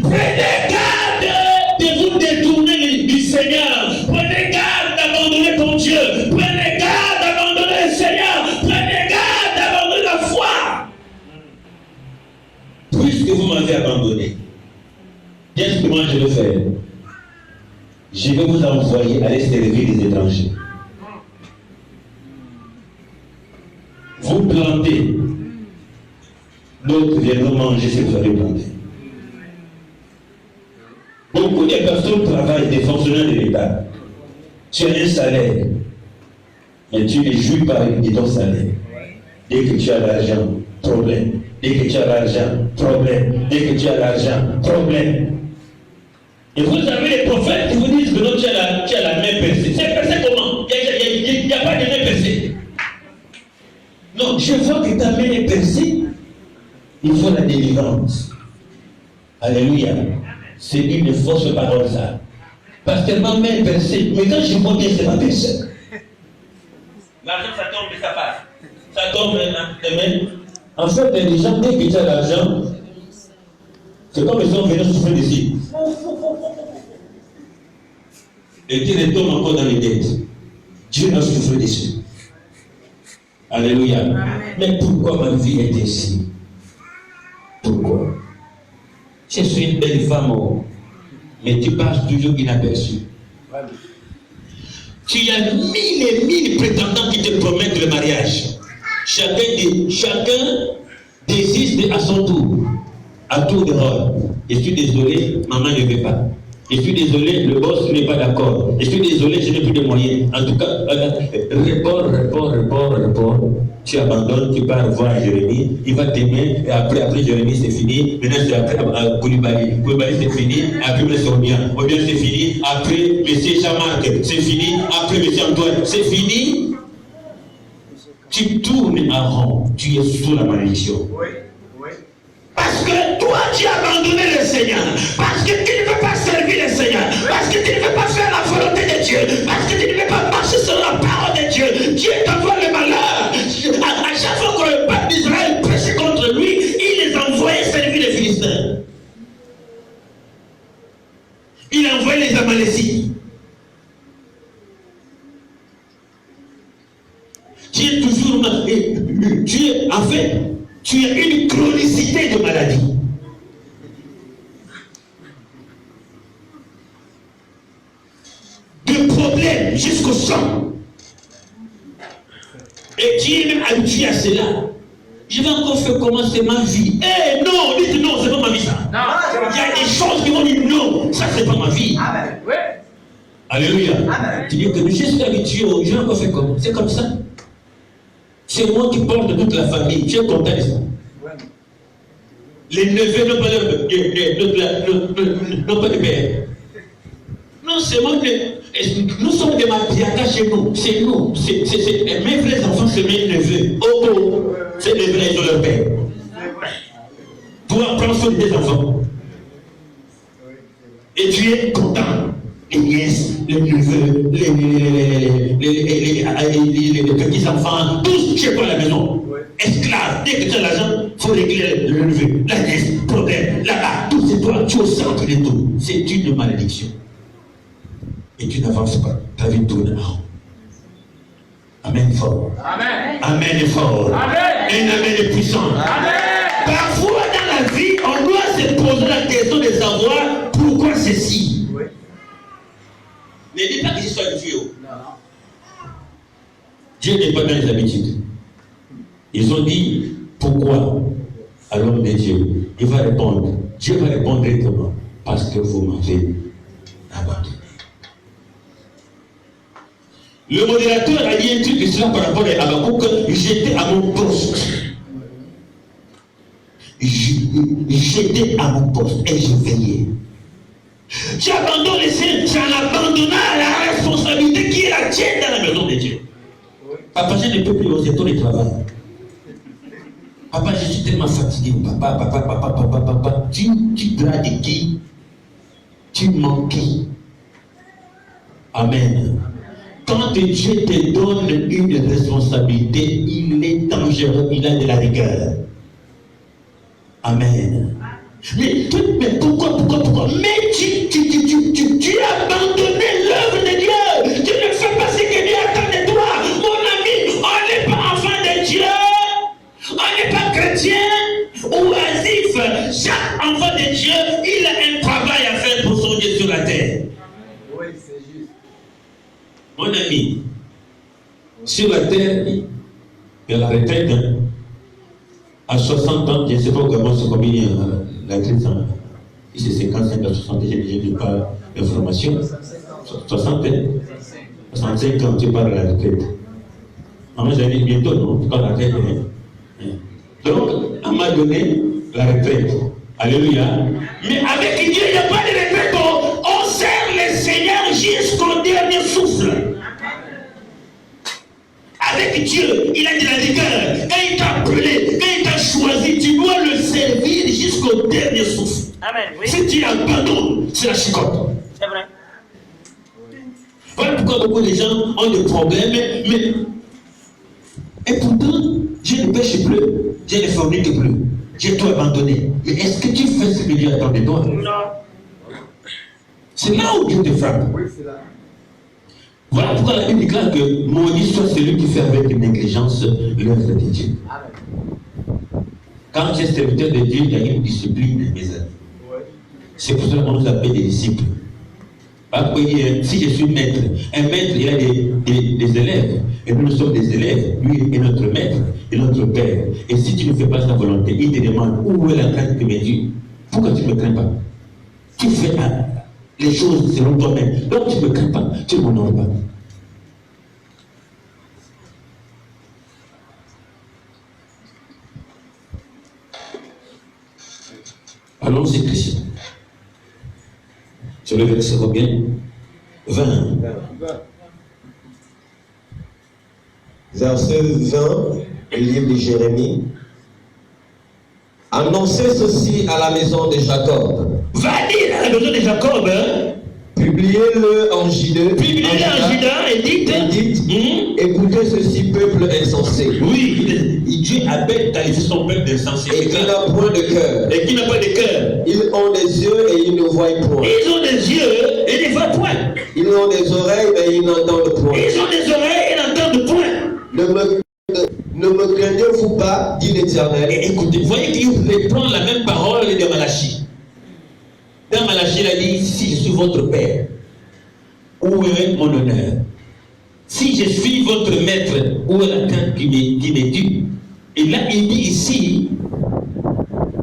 B: Prenez garde de vous détourner du Seigneur. Prenez garde d'abandonner ton Dieu. Prenez garde d'abandonner le Seigneur. Prenez garde d'abandonner la foi. Puisque vous m'avez abandonné, qu'est-ce que moi je vais faire? Je vais vous envoyer aller servir les étrangers. Vous plantez, d'autres viendront manger ce que vous avez planté. Beaucoup de personnes travaillent, des fonctionnaires de l'État. Tu as un salaire. Mais tu ne jouis pas de ton salaire. Dès que tu as l'argent, problème. Dès que tu as l'argent, problème. Dès que tu as l'argent, problème. Et vous avez les prophètes qui vous disent que non, tu as la main percée. C'est percé comment? Il n'y a pas de main percée. Non, je vois que ta main est percée. Il faut la délivrance. Alléluia. C'est une fausse parole, ça. Parce que ma main est percée. Mais quand je vois bien, c'est ma percée. L'argent, ça tombe et ça passe. Ça tombe demain. En fait, les gens, dès que tu as l'argent, c'est comme ils sont venus souffrir d'ici. Et tu retombes encore dans les dettes. Dieu a souffert dessus. Alléluia. Amen. Mais pourquoi ma vie est ainsi? Pourquoi? Je suis une belle femme, mais tu passes toujours inaperçu. Tu as 1000 et 1000 prétendants qui te promettent le mariage. Chacun désiste à son tour, à tour de rôle. Je suis désolé, maman ne veut pas. Je suis désolé, le boss n'est pas d'accord. Je suis désolé, je n'ai plus de moyens. En tout cas, report. Tu abandonnes, tu pars voir Jérémie, il va t'aimer, et après Jérémie c'est fini. Maintenant c'est après Koulibaly. Koulibaly c'est fini, après M. Obian c'est fini, après M. Jean-Marc c'est fini, après M. Antoine c'est fini. Tu tournes en rond, tu es sous la malédiction.
C: Oui.
B: Parce que toi, tu as abandonné le Seigneur. Parce que tu ne veux pas servir le Seigneur. Parce que tu ne veux pas faire la volonté de Dieu. Parce que tu ne veux pas marcher sur la parole de Dieu. Dieu t'envoie le malheur. À chaque fois que le peuple d'Israël prêchait contre lui, il les envoyait servir les Philistins. Il envoyait les Amalécites. Tu es toujours... tu as une chronicité de maladie. De problèmes jusqu'au sang. Et tu es même habitué à cela. Je vais encore faire commencer ma vie. Eh non, dites non, c'est pas ma vie ça. Non, il y a des choses qui vont dire non, ça c'est pas ma vie. Amen. Oui. Alléluia. Amen. Tu dis que je suis habitué, je vais encore faire comment? C'est comme ça. C'est moi qui porte toute la famille. Tu es content de ça? Ouais. Les neveux n'ont pas de père. Non, c'est moi que... Nous sommes des matriarcats chez nous. C'est nous. Mes vrais enfants, c'est mes neveux. Oh, c'est les vrais, ils ont leur père. Pour apprendre sur des enfants. Et tu es content. Les nièces, les neveux, les petits-enfants, tous chez toi à la maison. Esclaves, dès que tu as l'argent, il faut régler le neveu, la nièce, problème, là-bas, tout c'est toi, tu es au centre de tout. C'est une malédiction. Et tu n'avances pas, ta vie tourne en rond. Amen fort. Amen. Amen fort. Amen. Et amen est puissant. Amen. Parfois dans la vie, on doit se poser la question de savoir pourquoi ceci. Ne dis pas que je sois Dieu. Dieu n'est pas dans les habitudes. Ils ont dit pourquoi à l'homme de Dieu. Il va répondre. Dieu va répondre comment? Parce que vous m'avez abandonné. Le modérateur a dit un truc de cela par rapport à Habakkuk. J'étais à mon poste. J'étais à mon poste et je veillais. Tu abandonnes les saints, tu en abandonnes la responsabilité qui est la tienne dans la maison de Dieu. Papa, je ne peux plus oser tout le travail. Papa, je suis tellement fatigué. Papa. Tu dragues qui? Tu manques qui? Amen. Quand Dieu te donne une responsabilité, il est dangereux, il a de la rigueur. Amen. Mais pourquoi? Mais tu as abandonné l'œuvre de Dieu. Tu ne fais pas ce que Dieu attend de toi. Mon ami, on n'est pas enfant de Dieu. On n'est pas chrétien ou oisif. Chaque enfant de Dieu, il a un travail à faire pour son Dieu sur la terre. Oui, c'est juste. Mon ami, sur la terre, il y a la retraite. À 60 ans, je ne sais pas comment c'est combien la crise. C'est 55 à 60, je n'ai pas d'informations. 60, 65 ans, tu parles à la retraite. Maman, j'allais dire bientôt, non? Quand la retraite est. Donc, on m'a donné la retraite. Alléluia. Mais avec Dieu, il n'y a pas de retraite. On sert le Seigneur jusqu'au dernier souffle. Avec Dieu, il a de la rigueur. Quand il t'a appelé, quand il t'a choisi, tu dois le servir jusqu'au dernier souffle.
E: Amen. Oui.
B: Si tu abandonnes, c'est la chicotte.
E: C'est vrai.
B: Voilà pourquoi beaucoup de gens ont des problèmes, mais et pourtant, je ne pêche plus, je ne fornique plus, j'ai tout abandonné. Mais est-ce que tu fais ce que Dieu attend de toi?
E: Non.
B: C'est là où Dieu te frappe.
C: Oui, c'est là.
B: Voilà pourquoi la Bible déclare que maudit soit celui qui fait avec négligence l'œuvre de Dieu.
C: Amen.
B: Quand tu es serviteur de Dieu, il y a une discipline, mes amis.
C: Ouais.
B: C'est pour ça qu'on nous appelle des disciples. Parce que si je suis maître, un maître, il a des élèves. Et nous sommes des élèves. Lui est notre maître et notre père. Et si tu ne fais pas sa volonté, il te demande où est la crainte que me dit. Pourquoi tu ne me crains pas? Tu fais les choses selon toi-même. Donc tu ne me crains pas. Tu ne m'honores pas. Allons-y, Christian. Sur le verset combien? 20.
D: Verset 20, le livre de Jérémie. Annoncez ceci à la maison de Jacob.
B: Va dire à la maison de Jacob, hein?
D: Publiez-le en J2.
B: Publiez-le en Juda et dites,
D: écoutez ceci, peuple insensé.
B: oui, Dieu appelle qualifier son peuple d'insensé.
D: Et qui n'a point de cœur.
B: Et qui n'a pas de cœur.
D: Ils ont des yeux et ils ne voient point.
B: Ils ont des yeux et ils ne voient point.
D: Ils ont des oreilles mais ils n'entendent point.
B: Ils ont des oreilles et n'entendent point.
D: Ne me craignez-vous pas, dit l'Éternel.
B: Et écoutez, vous voyez qu'il reprend la même parole de Malachie. Dans Malachie, il a dit, si je suis votre père, où est mon honneur? Si je suis votre maître, où est la crainte qui m'est due? Et là, il dit ici,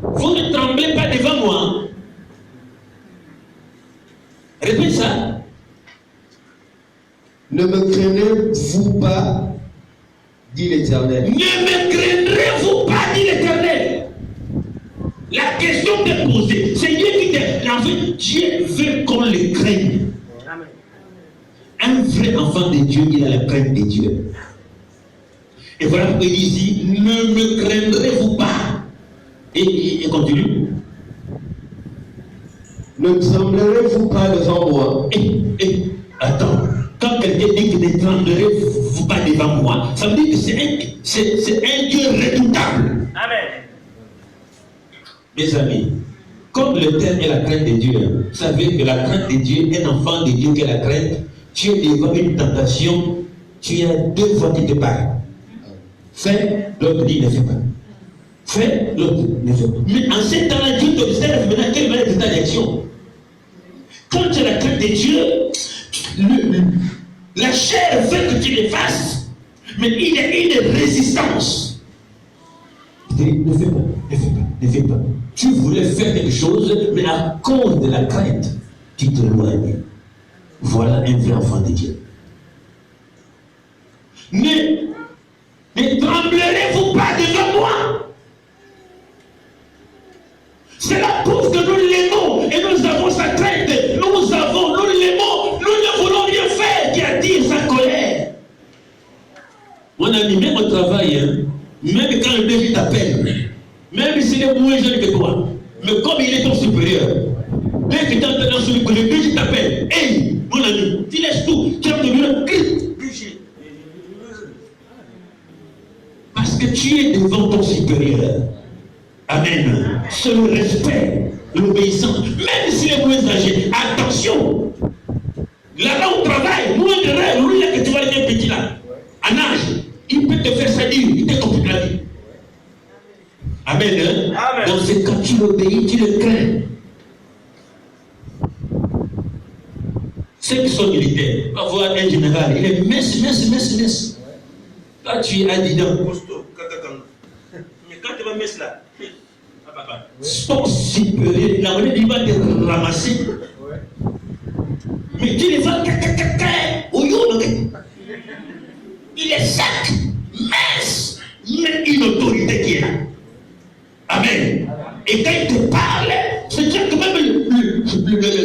B: vous ne tremblez pas devant moi. Répète ça.
D: Ne me craignez-vous pas, dit l'Éternel.
B: Ne me craindrez-vous pas, dit l'Éternel. La question t'est posée. C'est Dieu qui t'est. En fait, Dieu veut qu'on le craigne.
E: Amen.
B: Un vrai enfant de Dieu, il a la crainte de Dieu. Et voilà pourquoi il dit ici, ne me craindrez-vous pas. Et continue.
D: Ne tremblerez-vous pas devant moi.
B: Et attends, quand quelqu'un dit que ne tremblerez-vous pas devant moi, ça veut dire que c'est un Dieu redoutable.
E: Amen.
B: Mes amis, comme le terme est la crainte de Dieu, vous savez que la crainte de Dieu, un enfant de Dieu qui a la crainte, tu es devant une tentation, tu as deux fois qui te parlent. Fais, l'autre dit ne fais pas. Fais, l'autre ne fais pas. Mais en ce temps-là, Dieu t'observe maintenant quelle va être ta réaction. Quand tu as la crainte de Dieu, la chair veut que tu le fasses, mais il y a une résistance. Ne fais pas, ne fais pas, ne fais pas. Tu voulais faire quelque chose, mais à cause de la crainte, tu t'éloignes. Voilà un vrai enfant de Dieu. Ne tremblerez-vous pas devant moi? C'est la preuve que nous l'aimons et nous avons sa crainte. Nous l'aimons, nous ne voulons rien faire qui attire sa colère. Mon ami, même au travail, hein, même quand le DG t'appelle, même s'il est moins jeune que toi, mais comme il est ton supérieur, dès que tu es en train de celui que le DG t'appelle, hey, mon ami, tu laisses tout, tu as devenu cri. Parce que tu es devant ton supérieur. Amen. C'est le respect, l'obéissance. Même s'il est moins âgé, attention. Là-bas au travail, moins de rêve, lui là que tu vois le petit là, en âge, il peut te faire salir, il te complique la vie. Amen. Hein?
E: Amen.
B: Donc c'est quand tu l'obéis, tu le crains. Ceux qui sont militaires, on va voir un général, il est mince. Là tu es adidant. Mais quand tu vas mettre là, ton supérieur, la monnaie il va te ramasser. Mais tu les vas il est sec.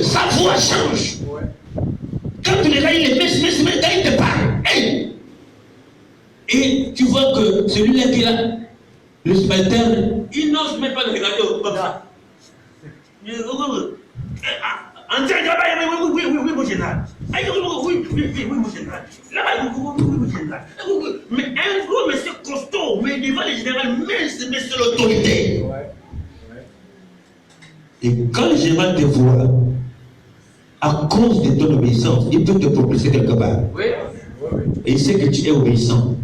B: sa voix change. Quand tu regardes, il est quand il te parle. Hey! Et tu vois que celui-là qui est là, le subalterne, il n'ose même pas le regarder comme ça. Oui, mon général. Oui, mon général. Là-bas, oui, mon général. Mais un gros monsieur costaud, mais devant les généraux, mince, mais c'est l'autorité. Et quand le général te voit, à cause de ton obéissance, il peut te propulser quelque part. Et il sait que tu es obéissant.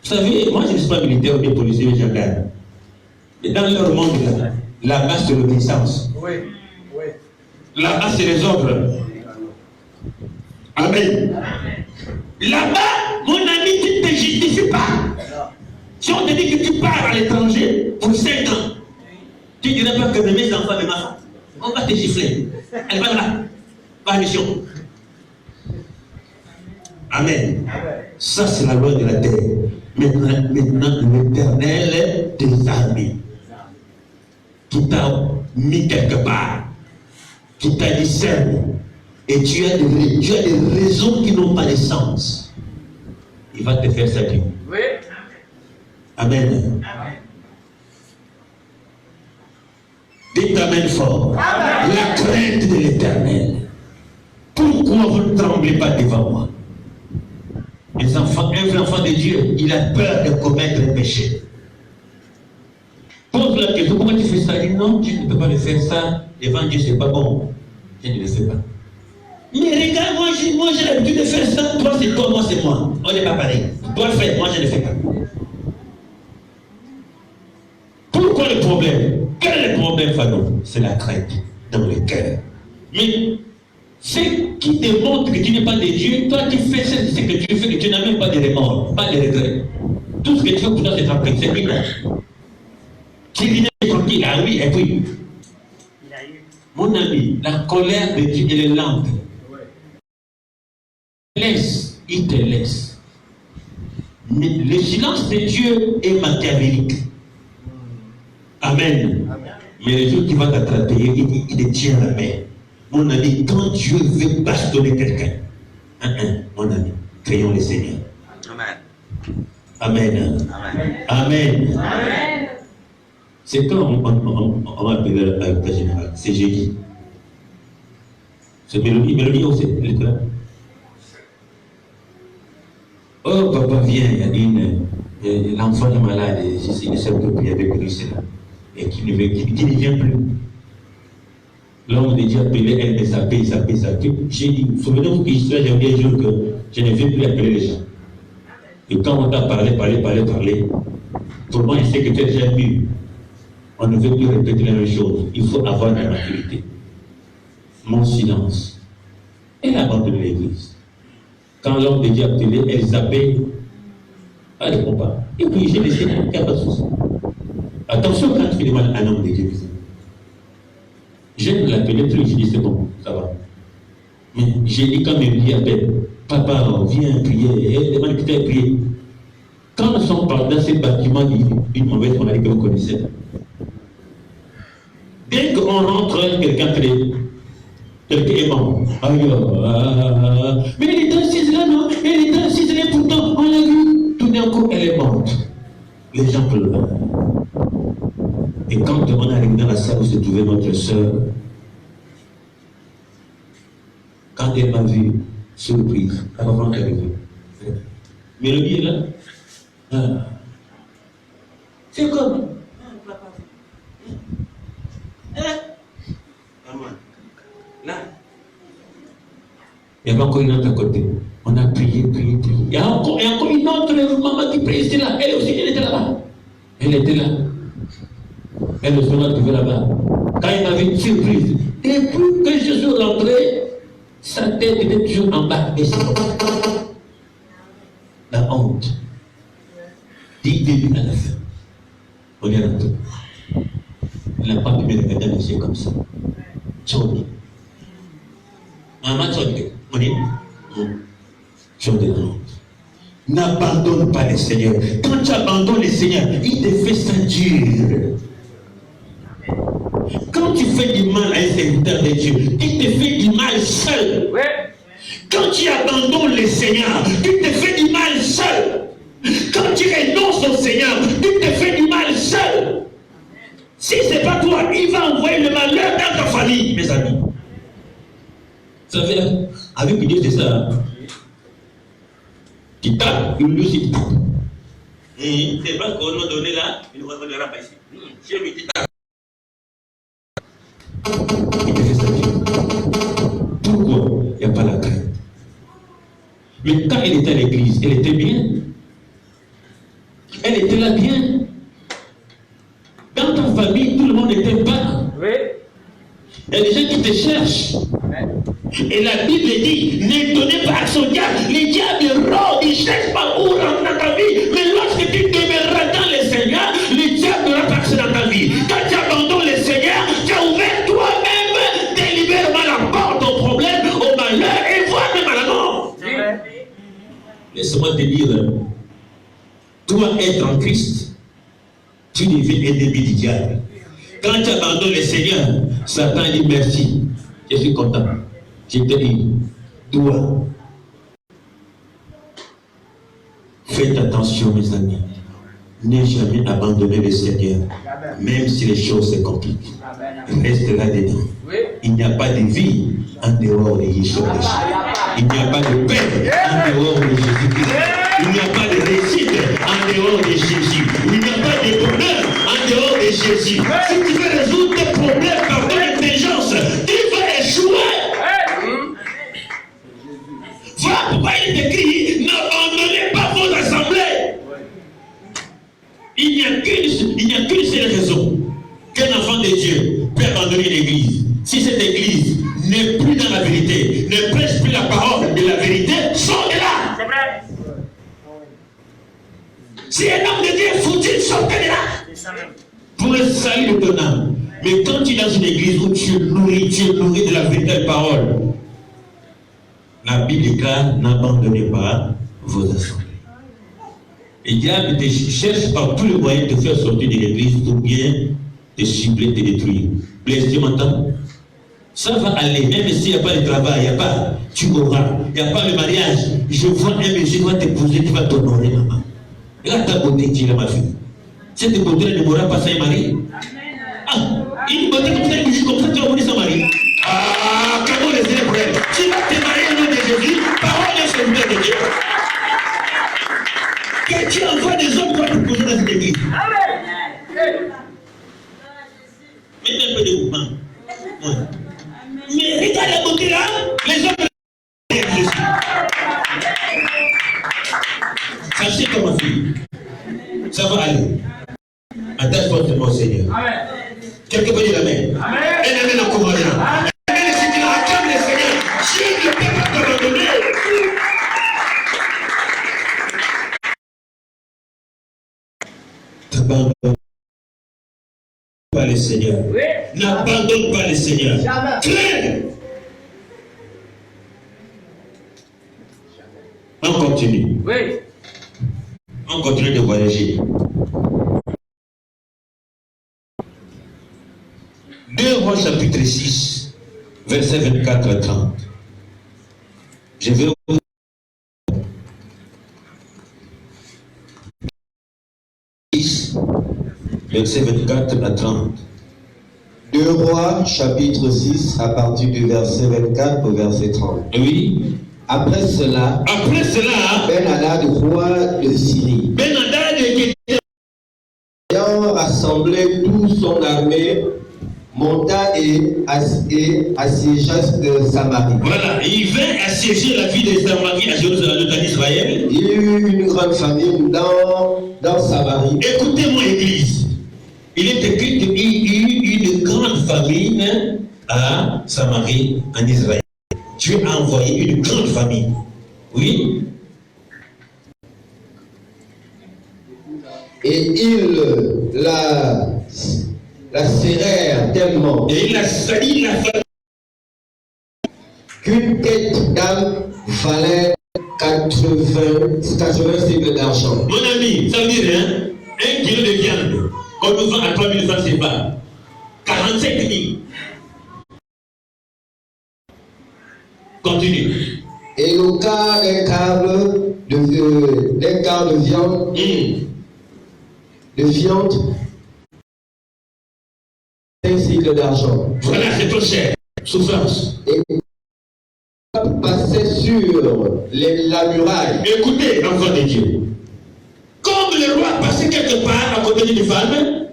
B: Vous savez, moi je ne suis pas militaire ou bien policier ou gendarme. Mais dans leur monde, la base c'est l'obéissance. La base c'est les ordres. Amen. Là-bas, mon ami, tu ne te justifies pas. Si on te dit que tu pars à l'étranger pour 5 ans, tu ne dirais pas que mes enfants, mes enfants, on va te gifler. Elle va là, pas mission. Amen. Ça, c'est la loi de la terre. Maintenant l'Éternel des armées, qui t'a mis quelque part, qui t'a dit serve, et tu as des raisons qui n'ont pas de sens. Il va te faire sa vie. Amen. Dites amen fort. Amen. La crainte de l'Éternel. Pourquoi vous ne tremblez pas devant moi? Les enfants, un vrai enfant de Dieu, il a peur de commettre un péché. Pose la question, pourquoi tu fais ça? Il dit non, tu ne peux pas le faire ça. Devant Dieu, c'est pas bon. Je ne le fais pas. Mais regarde, moi j'ai l'habitude de faire ça. Toi c'est toi, moi c'est moi. On n'est pas pareil. Toi le fais, moi je ne le fais pas. Pourquoi le problème? Quel est le problème, Fano? C'est la crainte dans le cœur. Mais ce qui démontre que tu n'es pas de Dieu, toi tu fais ce que tu fais, que tu n'as même pas de remords, pas de regrets. Tout ce que tu fais pour toi, c'est tranquille, c'est bien. Tu dis tranquille, ah oui, et puis. Mon ami, la colère de Dieu, elle est lente. Il te laisse. Mais le silence de Dieu est machiavélique. Amen. Mais le jour qui va t'attraper, il te tient la main. Mon ami, quand Dieu veut bastonner quelqu'un, mon ami, créons le Seigneur. Amen. Amen. C'est quand on va appeler le général, c'est jeudi. C'est Mélodie aussi, elle est là. Oh, papa, viens, il y a l'enfant est malade, il ne sait pas prier avec lui, c'est là. Et qui ne vient plus. L'homme de Dieu appelé, elle me sapait. J'ai dit, souvenez-vous que j'ai dit un jour que je ne vais plus appeler les gens. Et quand on t'a parlé, tout le monde sait que tu es déjà vu. On ne veut plus répéter la même chose. Il faut avoir la maturité. Mon silence. Elle abandonne l'église. Quand l'homme de Dieu a appelé, elle zappait. Elle ne répond pas. Et puis j'ai laissé, il n'y a pas de souci. Attention quand tu demandes à un homme de Dieu. Je ne l'appelais plus, je dis c'est bon, ça va. Mais j'ai dit quand même, il appelle, papa, viens prier, elle demande que tu aies prié. Quand nous sommes dans ces bâtiments, une mauvaise maladie que vous connaissez, dès qu'on rentre, quelqu'un est mort. Mais elle est assise là, non? Elle est assise là, pourtant, on l'a vu. Tout d'un coup, elle est morte. Les gens pleurent. Et quand on arrive dans la salle où se trouvait notre soeur, quand elle m'a vu, surprise, avant qu'elle arrive. Mélodie est là. C'est comme. Là. Il y avait encore une autre à côté. On a prié. Il y a encore une autre maman qui priait ici là. Elle aussi, elle était là-bas. Elle était là. Elle se l'a trouvée là-bas. Quand il m'avait une surprise, et plus que je suis rentré, sa tête était toujours en bas. Et c'est la honte. Du début à la fin. On est rentré. Elle n'a pas pu me regarder les yeux comme ça. Tchoni. Maman Tchoni. On est. Tchoni la honte. N'abandonne pas le Seigneur. Quand tu abandonnes le Seigneur, il te fait sentir. Quand tu fais du mal à un serviteur de Dieu, tu te fais du mal seul. Quand tu abandonnes le Seigneur, tu te fais du mal seul. Quand tu renonces au Seigneur, tu te fais du mal seul. Si ce n'est pas toi, il va envoyer le malheur dans ta famille, mes amis. Vous savez, avec Dieu, c'est ça. Tu tapes, il lui aussi tape. Et c'est pas qu'on m'a donné là, il ne reviendra pas ici. Chez lui, tu tapes. Il te fait ça. Pourquoi il n'y a pas la crainte? Mais quand elle était à l'église, elle était bien. Elle était là bien. Dans ta famille, tout le monde n'était pas. Oui. Il y a des gens qui te cherchent. Et la Bible dit, ne donnez pas à son diable. Les diables rôdent, ils ne cherchent pas où rentrer dans ta vie. Mais lorsque tu demeureras dans le Seigneur, le diable n'aura pas accès dans ta vie. Quand tu abandonnes le Seigneur, tu as ouvert toi-même délibérément la porte au problème, au malheur et voire même à la mort. Laisse-moi te dire, toi être en Christ, tu deviens un ennemi du diable. Quand tu abandonnes le Seigneur, Satan dit merci, je suis content. Je te dis, toi, faites attention mes amis, n'aie jamais abandonné le Seigneur, même si les choses se compliquent. Reste là-dedans. Il n'y a pas de vie en dehors de Yeshua. Il n'y a pas de paix en dehors de Jésus-Christ. Il n'y a pas de réussite en dehors de Jésus. Il n'y a pas de bonheur en dehors de Jésus. Si tu veux résoudre tes problèmes par ton intelligence, tu vas échouer. Voilà pourquoi il est écrit, n'abandonnez pas vos assemblées. Il n'y a qu'une seule raison qu'un enfant de Dieu peut abandonner l'église. Si cette église n'est plus dans la vérité, ne prêche plus la parole de la vérité, sort de là. C'est vrai. Si un homme de Dieu est foutu, sortez de là. Pour le salut de ton âme. Mais quand tu es dans une église où tu es nourri de la véritable parole, la Bible déclare, n'abandonnez pas vos assemblées. Le diable te cherche par tous les moyens de te faire sortir de l'église ou bien te cibler, te détruire. Blaise, tu m'entends? Ça va aller, même s'il n'y a pas de travail, il n'y a pas, tu auras, il n'y a pas le mariage. Je vois un monsieur qui va t'épouser, qui va t'honorer, maman. Regarde ta beauté qui est là, ma fille. Cette beauté-là ne mourra pas sans mari. Ah, une beauté comme ça, une musique comme ça, tu vas mourir sans mari. Ah, comment les élèves? Tu vas te marier au nom de Jésus, parole et serviteur de Dieu. Que tu envoies des hommes pour te poser dans cette église. Amen. Mets un peu de mouvement. Ouais. Mais regarde la beauté là, les hommes de Jésus. Sachez toi ma fille, ça va aller. Attache-toi au Seigneur. Amen. Quelqu'un peut dire Amen. Amen. Et Amen en commandant. Amen. Si tu acclames le Seigneur, Dieu ne peut pas t'abandonner. N'abandonne pas le Seigneur. Oui. N'abandonne pas le Seigneur. Jamais. On continue. Oui. On continue de voyager. 2 Rois chapitre 6, verset 24 à 30. Je vais vous... Verset 24 à 30.
D: 2 Rois chapitre 6 à partir du verset 24 au verset 30.
B: Oui.
D: Après cela, Ben-Hadad, roi de Syrie, ayant rassemblé toute son armée, monta et assiégea Samarie.
B: Voilà, il vint assiéger la ville de Samarie à Jérusalem, en Israël.
D: Il y eut une grande famine dans Samarie.
B: Écoutez-moi, église. Il est écrit qu'il y eut une grande famine à Samarie, en Israël. Dieu a envoyé une grande famille. Oui.
D: Et ils la serrèrent tellement.
B: Et il a sali la famille.
D: Qu'une tête d'âme valait 80 cycles d'argent.
B: Mon ami, ça veut dire hein, 1 kilo de viande, qu'on nous vend à 3 000 francs CFA. 45 000. Continue.
D: Et le quart d'un quart de viande, de fiente, un cycle d'argent.
B: Voilà, c'est trop cher. Souffrance.
D: Et passait sur la muraille.
B: Écoutez, enfant de Dieu. Comme le roi passait quelque part à côté d'une femme,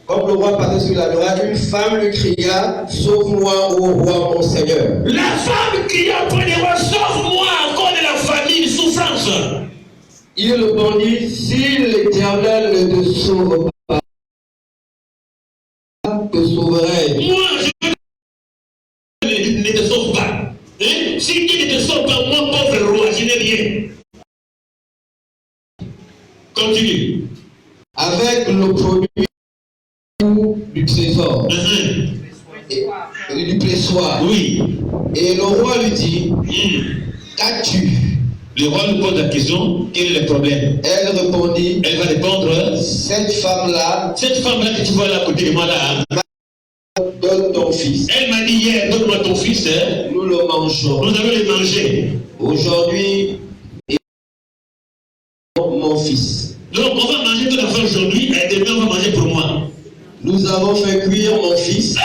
D: comme le roi passait sur la muraille, une femme lui cria, sauve-moi, ô roi, mon Seigneur.
B: La femme cria auprès du roi, sauve-moi encore de la famine, souffrance.
D: Il répondit, si l'Éternel ne te sauve pas, te sauverai.
B: Moi, je ne te sauve pas. Hein? Si tu ne te sauve pas, moi, pauvre roi, je n'ai rien. Continue.
D: Avec le produit du trésor et du pressoir.
B: Oui.
D: Et le roi lui dit, qu'as-tu?
B: Le roi lui pose la question, quel est le problème?
D: Elle répondit,
B: elle va répondre,
D: cette femme-là
B: que tu vois là à côté de moi là,
D: donne ton fils.
B: Elle m'a dit hier, donne-moi ton fils. Hein?
D: Nous le mangeons.
B: Nous allons le manger.
D: Aujourd'hui, mon fils.
B: Donc on va manger tout l'enfant aujourd'hui et demain on va manger pour moi.
D: Nous avons fait cuire mon fils.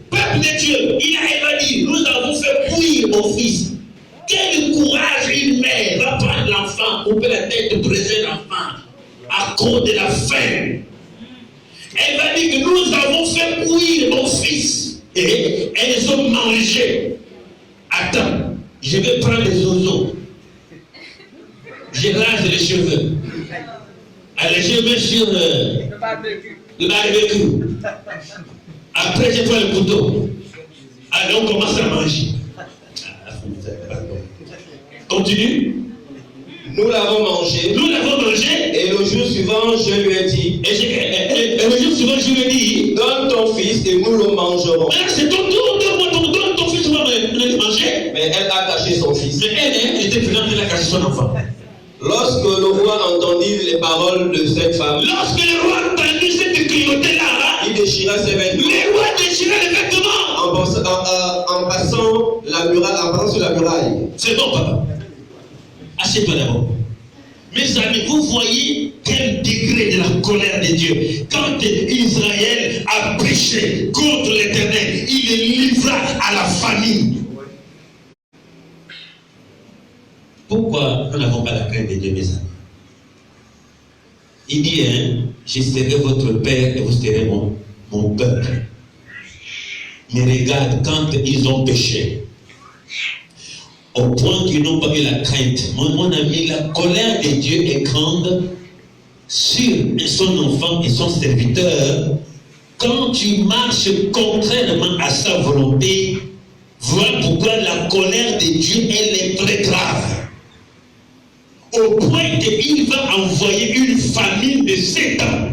B: Peuple de Dieu, il m'a dit, nous avons fait cuire mon fils. Quel courage une mère va prendre l'enfant, couper la tête, briser l'enfant à cause de la faim. Elle m'a dit que nous avons fait cuire mon fils et elles ont mangé. Attends, je vais prendre les oiseaux. Je rase les cheveux. Allez, je mets sur le barbecue. Après, je prends le couteau. Allez, on commence à manger. Continue.
D: Nous l'avons mangé.
B: Nous l'avons mangé.
D: Et le jour suivant, je lui ai dit.
B: Et le jour suivant, je lui ai dit.
D: Donne ton fils et nous le mangerons.
B: C'est ton tour. Donne ton fils, on va le manger.
D: Mais elle a caché son fils.
B: Mais elle était présente, elle a caché son enfant.
D: Lorsque le roi entendit les paroles de cette femme.
B: Lorsque le roi entendit cette clignoter-là.
D: Il déchira ses vêtements.
B: Le roi déchira les vêtements.
D: En passant sur la muraille.
B: C'est bon, papa. Assieds-toi d'abord. Mes amis, vous voyez quel degré de la colère de Dieu. Quand Israël a péché contre l'Éternel, il les livra à la famine. Pourquoi nous n'avons pas la crainte de Dieu, mes amis? Il dit, je serai votre père et vous serez mon peuple. Mais regarde, quand ils ont péché, au point qu'ils n'ont pas eu la crainte. Mon ami, la colère de Dieu est grande sur son enfant et son serviteur. Quand tu marches contrairement à sa volonté, voilà pourquoi la colère de Dieu, elle est très grave. Au point qu'il va envoyer une famine de 7 ans.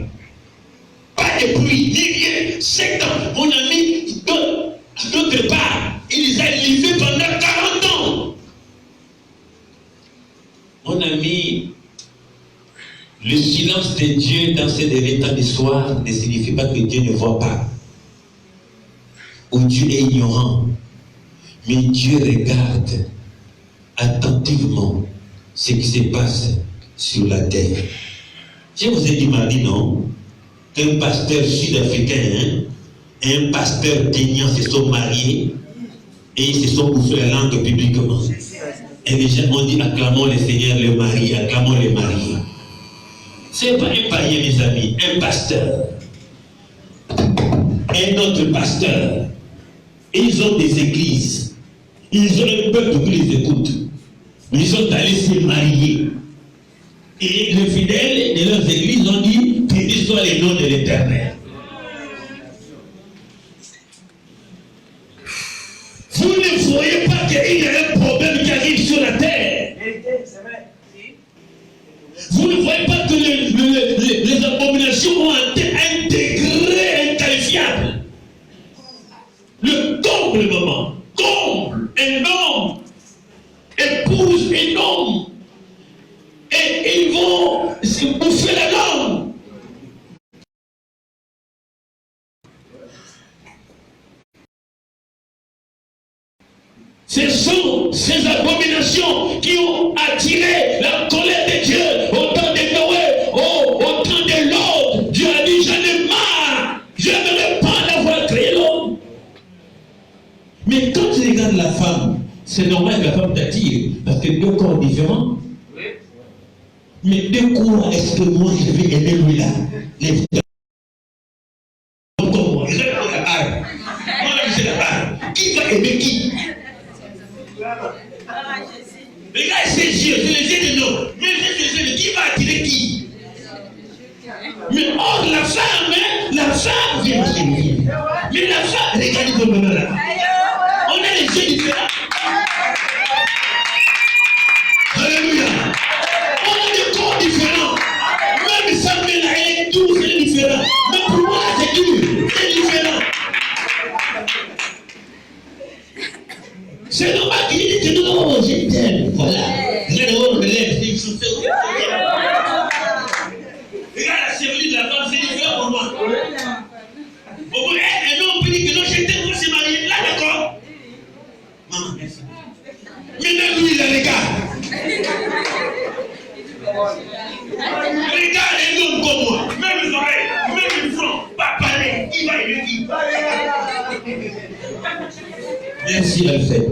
B: Pas de pluie, ni rien. 7 ans. Mon ami, d'autre part, il les a livrés pendant 40 ans. Mon ami, le silence de Dieu dans ces derniers temps d'histoire ne signifie pas que Dieu ne voit pas. Ou Dieu est ignorant. Mais Dieu regarde attentivement ce qui se passe sur la terre. Je vous ai dit mardi, non? Qu'un pasteur sud-africain, un pasteur kényan se sont mariés et ils se sont bouffés la langue publiquement. Et les gens ont dit acclamons le Seigneur, le mari, acclamons le mari. Ce n'est pas un païen, mes amis, un pasteur. Un autre pasteur. Ils ont des églises. Ils ont un peuple qui les écoute. Mais ils sont allés se marier. Et les fidèles de leurs églises ont dit béni soit le nom de l'Éternel. Vous ne voyez pas qu'il y a un problème qui arrive sur la terre. Vous ne voyez pas que les abominations ont atteint un degré inqualifiable. Le comblement, comble, énorme, épouse énorme. Et ils vont bouffer la langue. Ce sont ces abominations qui ont attiré la colère de Dieu au temps de Noé, au temps de l'autre. Dieu a dit, j'en ai marre, je n'aimerais pas d'avoir créé l'homme. Mais quand tu regardes la femme, c'est normal que la femme t'attire, parce que deux corps différents. Mais de quoi est-ce que moi je vais aimer lui là? Les comme moi, je vais la barre. Moi là, je sais la barre. Qui va aimer qui? Regarde ses yeux, c'est les yeux de l'homme. Mais ses yeux, qui va attirer qui? Mais or, la femme vient chez lui. Mais la femme, regardez comme là. On a les yeux différents. Alléluia. On a des corps différents. Même sa mère, elle est douce, elle est différente. Mais pour moi, c'est dur, c'est différent. C'est normal qu'il dit que non, je t'aime. Voilà. Regarde, relève, c'est une chose. Regarde la chevelure de la femme, c'est différent pour moi. Au moins, un homme peut dire que non, je t'aime, moi, c'est marié. Là, d'accord. Maman, merci. Mais même lui, il a les gars. Regarde les hommes comme moi, même les oreilles, même le front, pas parler, qui va aimer qui? Merci Alfred.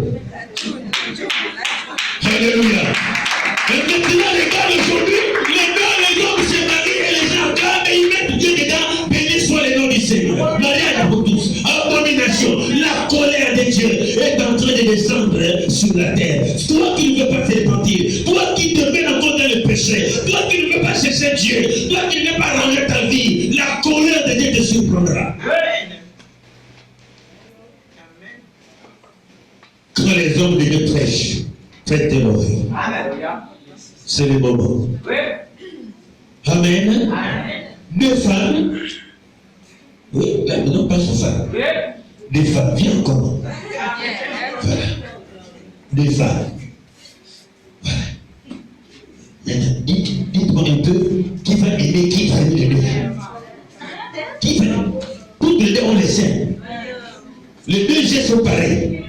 B: Alléluia. Et maintenant les gars d'aujourd'hui, les hommes se marient et les gens acclament et ils mettent Dieu dedans, béni soit le nom du Seigneur. Mariage pour tous, abomination, la colère de Dieu est en train de descendre sur la terre. Toi qui ne veux pas te repentir, toi qui te mets encore dans le péché, toi qui ne veux pas chercher Dieu, toi qui ne veux pas ranger ta vie, la colère de Dieu te surprendra. Quand les hommes de Dieu prêchent, faites l'oreille. C'est le moment. Amen. Deux femmes. Oui, là, non, pas sur ça. Des femmes, viens comment? Voilà. Des femmes. Voilà. Maintenant, dites-moi un peu, qui va aimer qui parmi les deux? Qui va aimer? Toutes les deux ont les seins. Les deux gestes sont pareils.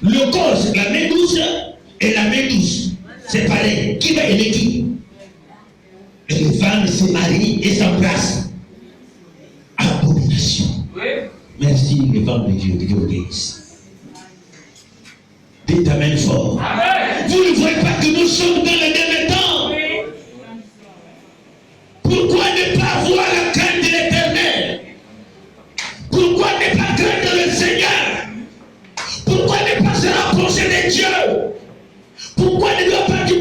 B: Le corps, c'est la main douce et la main douce. C'est pareil. Qui va aimer qui? Et les femmes se marient et s'embrassent. Abomination. Merci les femmes de Dieu, que Dieu vous bénisse. Dites amen fort. Amen. Vous ne voyez pas que nous sommes dans le même temps? Pourquoi ne pas avoir la crainte de l'Éternel? Pourquoi ne pas craindre le Seigneur? Pourquoi ne pas se rapprocher de Dieu? Pourquoi ne dois-tu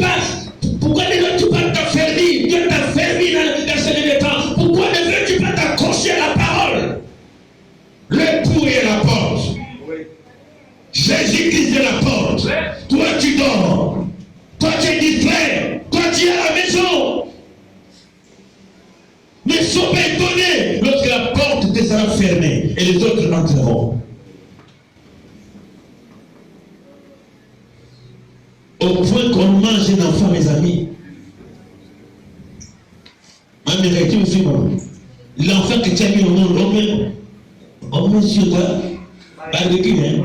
B: pas t'affermir? Dieu t'affermit dans ce temps. Pourquoi ne veux-tu pas t'accrocher à la parole? L'époux est à la porte. Jésus-Christ est à la porte. Toi tu dors. Toi tu es distrait. Toi tu es à la maison. Ne sois pas étonné lorsque la porte te sera fermée et les autres entreront. Au point qu'on mange un enfant, mes amis. L'enfant que tu as mis au monde, on met sur toi, barbecue, hein?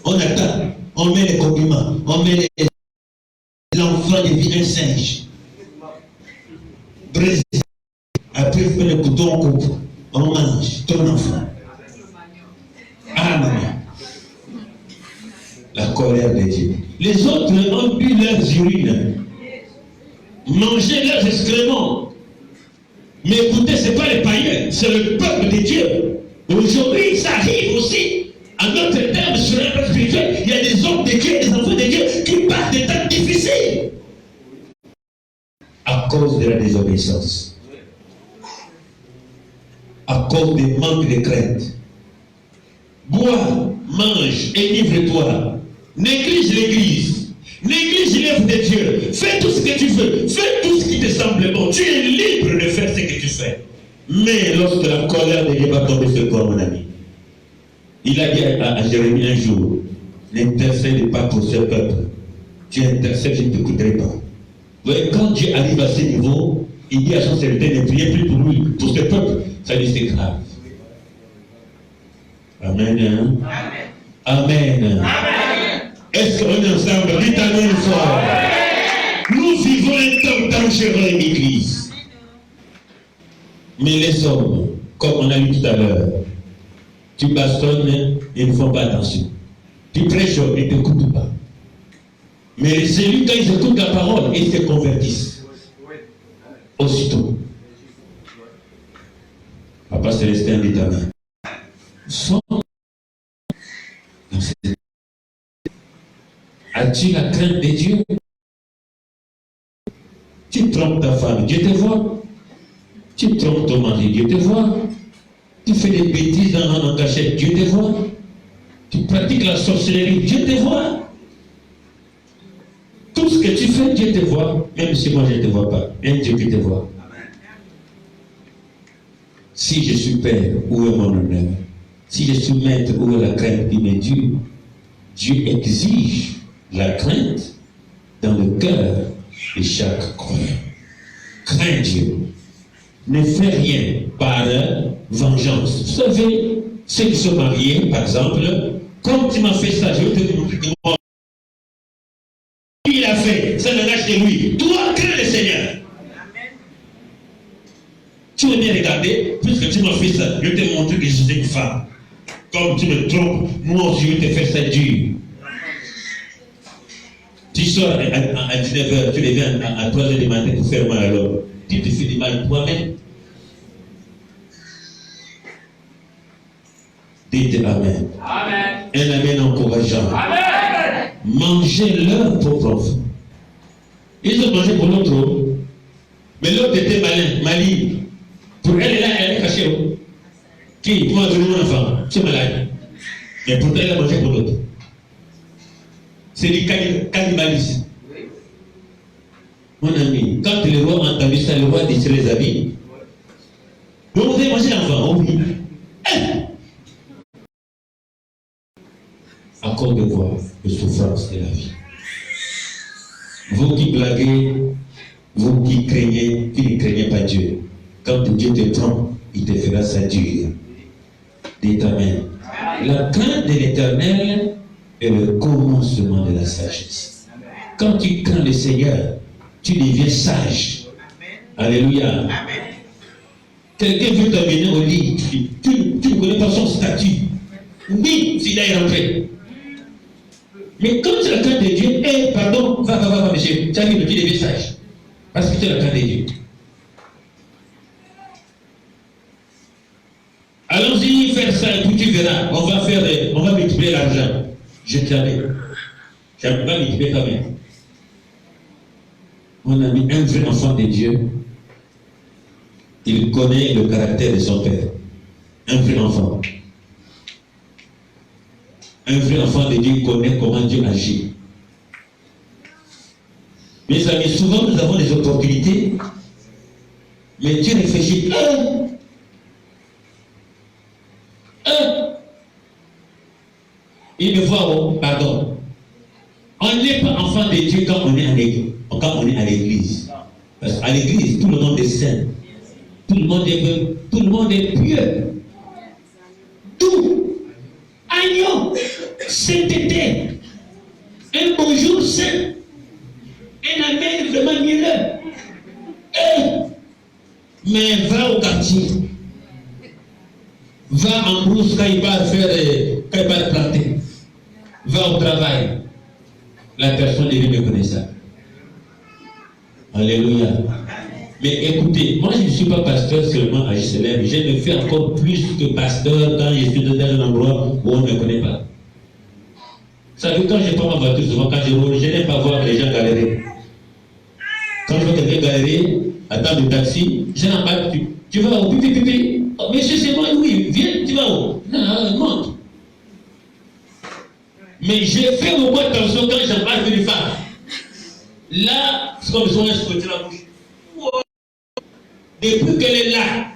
B: On attend, on met les compliments, on met les... L'enfant devient un singe. Brésil. Après, on fait le couteau, on coupe. On mange ton enfant. Ah non. La colère de Dieu. Les autres ont bu leurs urines, mangé leurs excréments. Mais écoutez, ce n'est pas les païens, c'est le peuple de Dieu. Aujourd'hui, ça arrive aussi. En d'autres termes, sur un peuple spirituel, il y a des hommes de Dieu, des enfants de Dieu qui passent des temps difficiles à cause de la désobéissance, à cause du manque de crainte. Bois, mange, enivre-toi. Néglige l'église. Néglige l'œuvre de Dieu. Fais tout ce que tu veux. Fais tout ce qui te semble bon. Tu es libre de faire ce que tu fais. Mais lorsque la colère de Dieu va tomber sur toi, mon ami, il a dit à Jérémie un jour, n'intercède pas pour ce peuple. Tu intercèdes, je ne t'écouterai pas. Vous voyez, quand Dieu arrive à ce niveau, il dit à son serviteur, ne priez plus pour lui, pour ce peuple. Ça dit, c'est grave. Amen. Amen. Amen. Est-ce qu'on est ensemble? Dites Amen fort. Nous vivons un temps dangereux, Église. Mais les hommes, comme on a lu tout à l'heure, tu bastonnes, ils ne font pas attention. Tu prêches, ils ne t'écoutent pas. Mais les élus, quand ils écoutent la parole, ils se convertissent. Aussitôt. Papa Célestin dit Amen. As-tu la crainte de Dieu? Tu trompes ta femme, Dieu te voit. Tu trompes ton mari, Dieu te voit. Tu fais des bêtises en cachette, Dieu te voit. Tu pratiques la sorcellerie, Dieu te voit. Tout ce que tu fais, Dieu te voit. Même si moi je ne te vois pas, même Dieu qui te voit. Si je suis père, où est mon honneur? Si je suis maître, où est la crainte? Mais Dieu exige la crainte dans le cœur de chaque croyant. Crains Dieu. Ne fais rien par vengeance. Vous savez, ceux qui sont mariés, par exemple, comme tu m'as fait ça, je vais te montrer comment il a fait, ça n'engage de lui. Toi, crains le Seigneur. Tu veux bien regarder, puisque tu m'as fait ça, je vais te montrer que je suis une femme. Comme tu me trompes, moi aussi je vais te faire ça dur. Tu sors à 19h, tu reviens à 3h du matin pour faire mal à l'homme. Tu te fais du mal toi-même. Dites Amen. Amen. Un Amen encourageant. Amen. Mangez leur propre enfant. Ils ont mangé pour l'autre. Mais l'autre était maligne. Pour elle, elle est cachée. Qui? Tu m'as donné mon enfant. Tu es malade. Mais pourtant, elle a mangé pour l'autre. C'est du cannibalisme. Mon ami, quand le roi a entendu ça, le roi déchire les habits. Donc vous avez mangé l'enfant, oh oui. À cause de quoi? De souffrance de la vie. Vous qui blaguez, vous qui craignez, qui ne craignez pas Dieu, quand Dieu te trompe, il te fera ça dur. Dites Amen. La crainte de l'Éternel est le commencement de la sagesse. Quand tu crains le Seigneur, tu deviens sage. Alléluia. Quelqu'un veut t'amener au lit, tu ne connais pas son statut, ni s'il est rentré. Mais quand tu as la crainte de Dieu, pardon, va, monsieur, tu as dit que tu deviens sage. Parce que tu as la crainte de Dieu. Allons-y faire ça et puis tu verras. On va multiplier l'argent. Je t'avais. J'aime pas multiplier quand même. Mon ami, un vrai enfant de Dieu, il connaît le caractère de son père. Un vrai enfant. Un vrai enfant de Dieu connaît comment Dieu agit. Mes amis, souvent nous avons des opportunités, mais Dieu réfléchit. Il me voit, pardon. On n'est pas enfant de Dieu quand on est à l'église. Parce qu'à l'église, tout le monde est saint. Tout le monde est pieux. Tout. Agneau. Sainteté. Un bonjour saint. Un amen vraiment mielleux. Mais va au quartier. Va en brousse quand il va planter. Va au travail. La personne est reconnaissable. Alléluia. Mais écoutez, moi je ne suis pas pasteur seulement à JCLM. Je me fais encore plus que pasteur quand je suis dans un endroit où on ne me connaît pas. Vous savez, quand je prends ma voiture, souvent quand je roule, je n'aime pas voir les gens galérer. Quand je vois quelqu'un galérer, attendre le taxi, je n'embarque, tu vas où? Pipi. Oh, monsieur, c'est moi, oui, viens, tu vas où? Non, monte. Mais j'ai fait beaucoup attention quand j'embarque une femme. Là, c'est comme si on a scotché la bouche. Wow. Depuis qu'elle est là,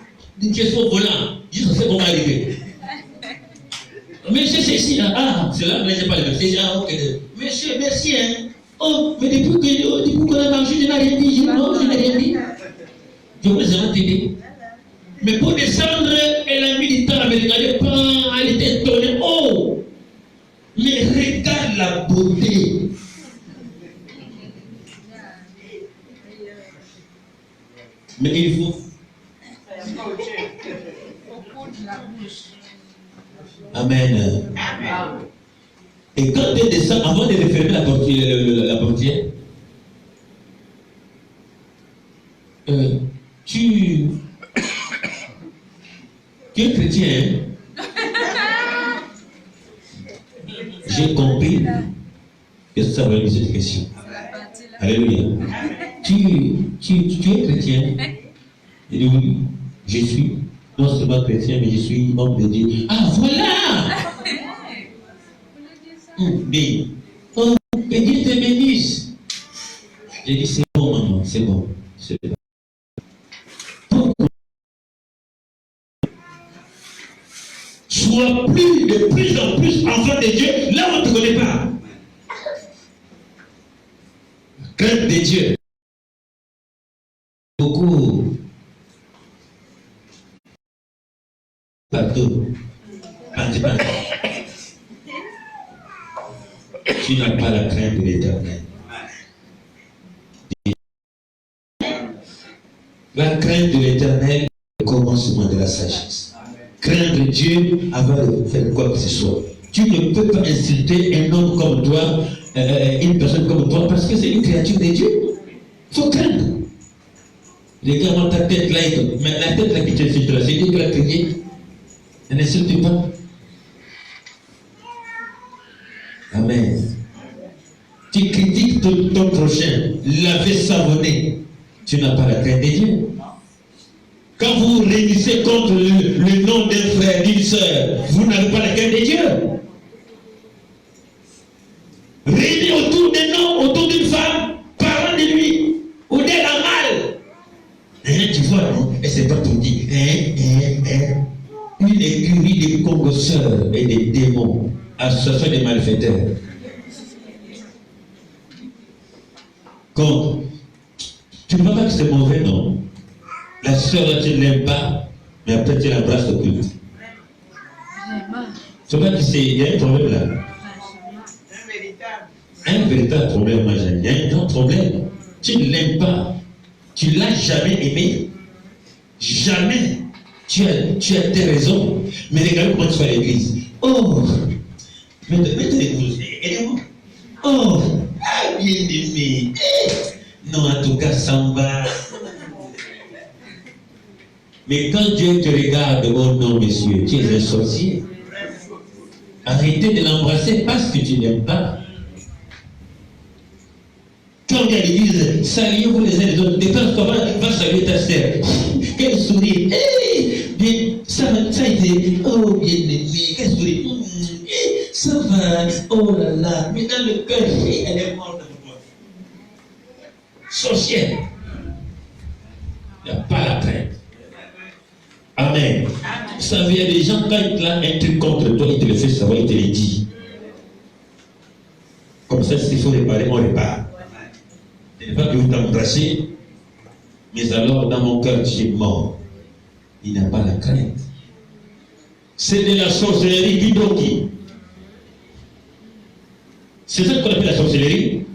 B: une question au volant, je sais comment arriver. Monsieur, c'est ici, c'est là, mais je n'ai pas le même. C'est ok. Monsieur, merci, hein. Oh, mais depuis qu'on a marché, je n'ai rien dit. Je n'ai rien dit. Je vous ai t'aider. Mais pour descendre, elle a mis du temps à me regarder. Elle était étonnée. Oh! Mais regarde la beauté. Mais il faut. Amen. Et quand tu descends, avant de refermer la portière, tu es chrétien. J'ai compris que ça va être cette question. Alléluia. Tu es chrétien? Il dit oui, je suis non seulement chrétien, mais je suis homme de Dieu. Ah voilà! Mais, oh, que Dieu te bénisse. J'ai dit c'est bon, maman, c'est bon. C'est bon. Sois de plus en plus enfant de Dieu, là où on ne te connaît pas. Crainte de Dieu. Beaucoup. Partout. Tu n'as pas la crainte de l'Éternel. La crainte de l'Éternel est le commencement de la sagesse. Craindre Dieu avant de faire quoi que ce soit. Tu ne peux pas insulter un homme comme toi, une personne comme toi, parce que c'est une créature de Dieu. Il faut craindre. Regarde ta tête là, mais la tête là qui t'insulte là, c'est Dieu qui l'a créée. Ne n'insulte pas. Amen. Tu critiques ton prochain, laver, savonner. Tu n'as pas la crainte de Dieu. Quand vous réunissez contre le nom d'un frère, d'une soeur, vous n'avez pas la crainte de Dieu. Réunis autour d'un homme, autour d'une femme, parlant de lui, ou d'elle en mal. Tu vois, et c'est pas pour dire. Une écurie de congosseurs et des démons, association des malfaiteurs. Quand tu ne vois pas que c'est mauvais, non? La soeur là, tu ne l'aimes pas, mais après tu l'embrasses au culte. Tu vois qu'il y a un problème là. Un véritable problème, moi j'aime. Il y a un autre problème. Tu ne l'aimes pas. Tu ne l'as jamais aimé. Jamais. Tu as tes raisons. Mais regarde comment tu vas à l'église. Oh, mettez-vous, aidez-moi. Oh, bien aimé. Non, en tout cas, ça me va. Mais quand Dieu te regarde, oh non, monsieur, tu es un sorcier. Arrêtez de l'embrasser parce que tu n'aimes pas. Quand on vient à l'église, saluez-vous les uns les autres. Dépêche toi, va saluer ta sœur. Quel sourire. Bien, ça a été. Oh, bien aimé, quel sourire. Ça va. Oh là là. Mais dans le cœur, elle est morte de moi. Sorcière. Il n'y a pas la crainte. Amen. Vous savez, il y a des gens, quand ils te un truc contre toi, ils te le font savoir, ils te le disent. Comme ça, s'il faut réparer, on répare. Ce n'est pas que vous t'embrassez, mais alors dans mon cœur, tu es mort. Il n'a pas la crainte. C'est de la sorcellerie bidoki. C'est ça qu'on appelle la sorcellerie.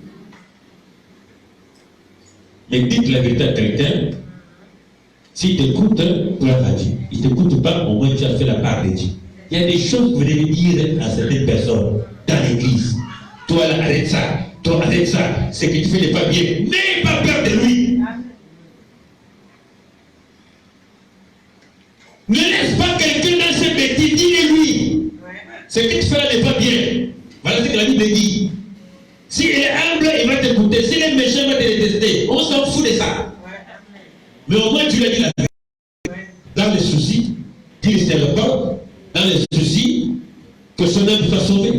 B: Mais dites la vérité à quelqu'un. S'il t'écoute, tu l'as dit. Il ne t'écoute pas, au moins tu as fait la part de Dieu. Il y a des choses que vous devez dire à certaines personnes dans l'église. Toi, là, arrête ça. Toi, arrête ça. Ce que tu fais n'est pas bien. N'aie pas peur de lui. Ne laisse pas quelqu'un dans ses bêtises. Dis-le-lui. Ce que tu fais là n'est pas bien. Voilà ce que la Bible dit. S'il est humble, il va t'écouter. S'il est méchant, il va te détester. On s'en fout de ça. Mais au moins, tu lui as dit la vérité. Dans les soucis, qu'il se repart. Dans les soucis, que son âme soit sauvée.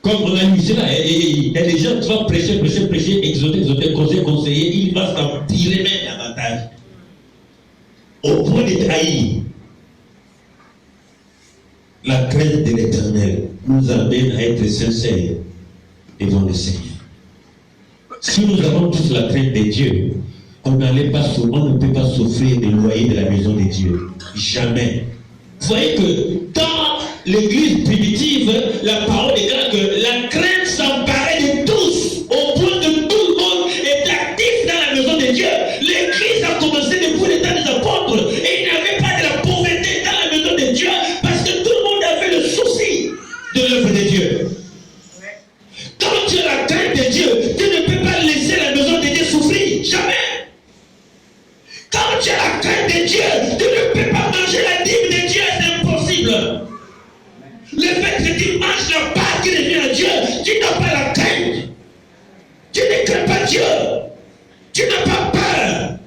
B: Comme on a eu cela, et les gens qui vont prêcher, exhorter, conseiller, il va s'en tirer même davantage. Au point de haïr. La crainte de l'Éternel nous amène à être sincères devant le Seigneur. Si nous avons tous la crainte de Dieu, on ne peut pas souffrir des loyers de la maison de Dieu. Jamais. Vous voyez que l'église primitive, la parole déclare que la crainte s'emparait de tous, au point que tout le monde était actif dans la maison de Dieu. L'église a commencé depuis le temps des apôtres et il n'y avait pas de la pauvreté dans la maison de Dieu parce que tout le monde avait le souci de l'œuvre de Dieu. Quand tu as la crainte de Dieu, tu ne peux pas laisser la maison de Dieu souffrir. Jamais. Quand tu as la crainte de Dieu, tu ne peux pas manger la dîme de Dieu. C'est impossible. Le fait que tu manges la part qui revient à Dieu, tu n'as pas la crainte. Tu ne crains pas Dieu. Tu n'as pas peur.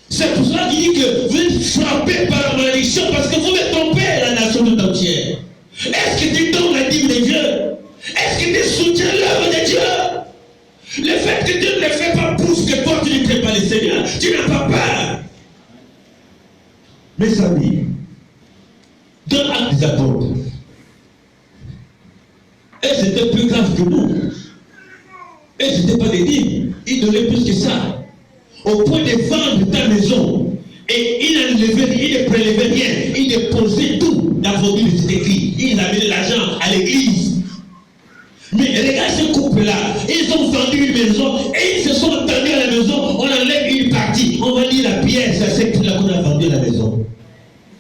B: C'est pour cela qu'il dit que vous êtes frappés par la malédiction parce que vous me trompez la nation tout entière. Est-ce que tu donnes la dîme de Dieu? Est-ce que tu soutiens l'œuvre de Dieu? Le fait que Dieu ne le fait pas prouve que toi tu ne crées pas le Seigneur. Tu n'as pas peur. Mes amis, dans l'acte des apôtres, et c'était plus grave que nous. Et c'était pas des dîmes. Ils donnaient plus que ça. Au point de vendre ta maison. Et ils n'enlevaient rien, ils ne prélevaient rien. Ils déposaient tout dans vos livres, c'est écrit. Ils amenaient l'argent à l'église. Mais regarde ce couple-là. Ils ont vendu une maison et ils se sont entendus à la maison. On enlève une partie. On va dire la pierre, c'est à ce prix-là qu'on a vendu la maison.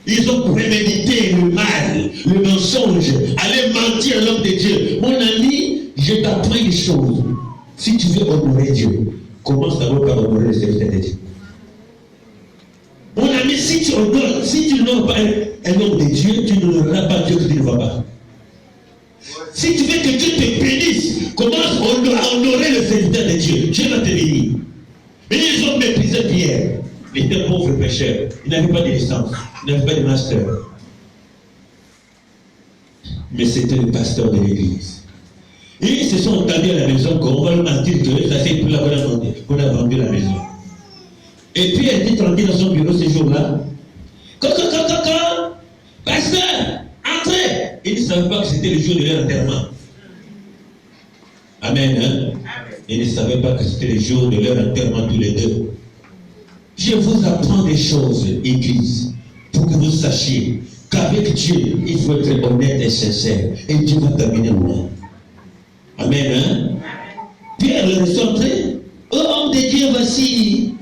B: Ils ont prémédité le mal, le mensonge, aller mentir à l'homme de Dieu. Mon ami, je t'apprends une chose. Si tu veux honorer Dieu, commence d'abord par honorer le serviteur de Dieu. Mon ami, si tu n'honores pas un homme de Dieu, tu n'honoreras pas Dieu que tu ne vois pas. Si tu veux que Dieu te bénisse, commence à honorer le serviteur de Dieu. Dieu va te bénir. Mais ils ont méprisé Pierre. Il était pauvre pécheur. Il n'avait pas de licence. Il n'avait pas de master. Mais c'était le pasteur de l'église. Et ils se sont entendus à la maison qu'on va leur dire que ça c'est pour la qu'on a vendu la maison. Et puis elle était tranquille dans son bureau ce jour-là. Pasteur, entrez. Ils ne savaient pas que c'était le jour de leur enterrement. Amen. Hein? Ils ne savaient pas que c'était le jour de leur enterrement tous les deux. Je vous apprends des choses, Église, pour que vous sachiez qu'avec Dieu, il faut être honnête et sincère. Et Dieu va t'amener loin. Amen. Hein? Pierre leur est entré. Oh, homme de Dieu, voici.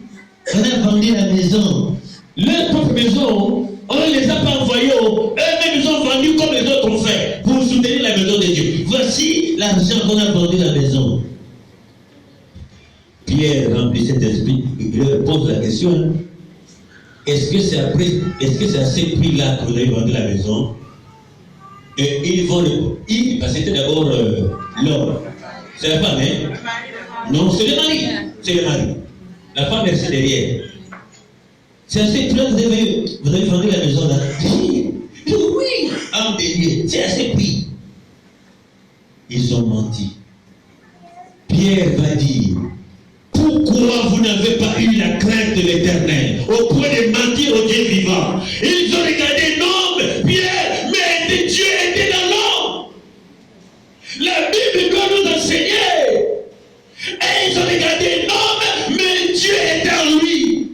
B: On a vendu la maison. Leur propre maison, on ne les a pas envoyés. Eux-mêmes, ils ont vendu comme les autres ont fait pour soutenir la maison de Dieu. Voici l'argent qu'on a vendu la maison. Pierre, rempli cet esprit, il leur pose la question, est-ce que c'est à ce prix-là que vous avez vendu la maison? Et ils vont parce que c'était d'abord l'homme. C'est la femme, hein? Non, c'est le mari. C'est le mari. La femme est restée derrière. C'est à ce prix-là que vous avez vendu la maison là? Oui, homme de Dieu, c'est à ce prix. Ils ont menti. Pierre va dire, pourquoi vous n'avez pas eu la crainte de l'Éternel au point de mentir au Dieu vivant? Ils ont regardé l'homme, Pierre, mais Dieu était dans l'homme. La Bible doit nous enseigner. Et ils ont regardé l'homme, mais Dieu est dans lui.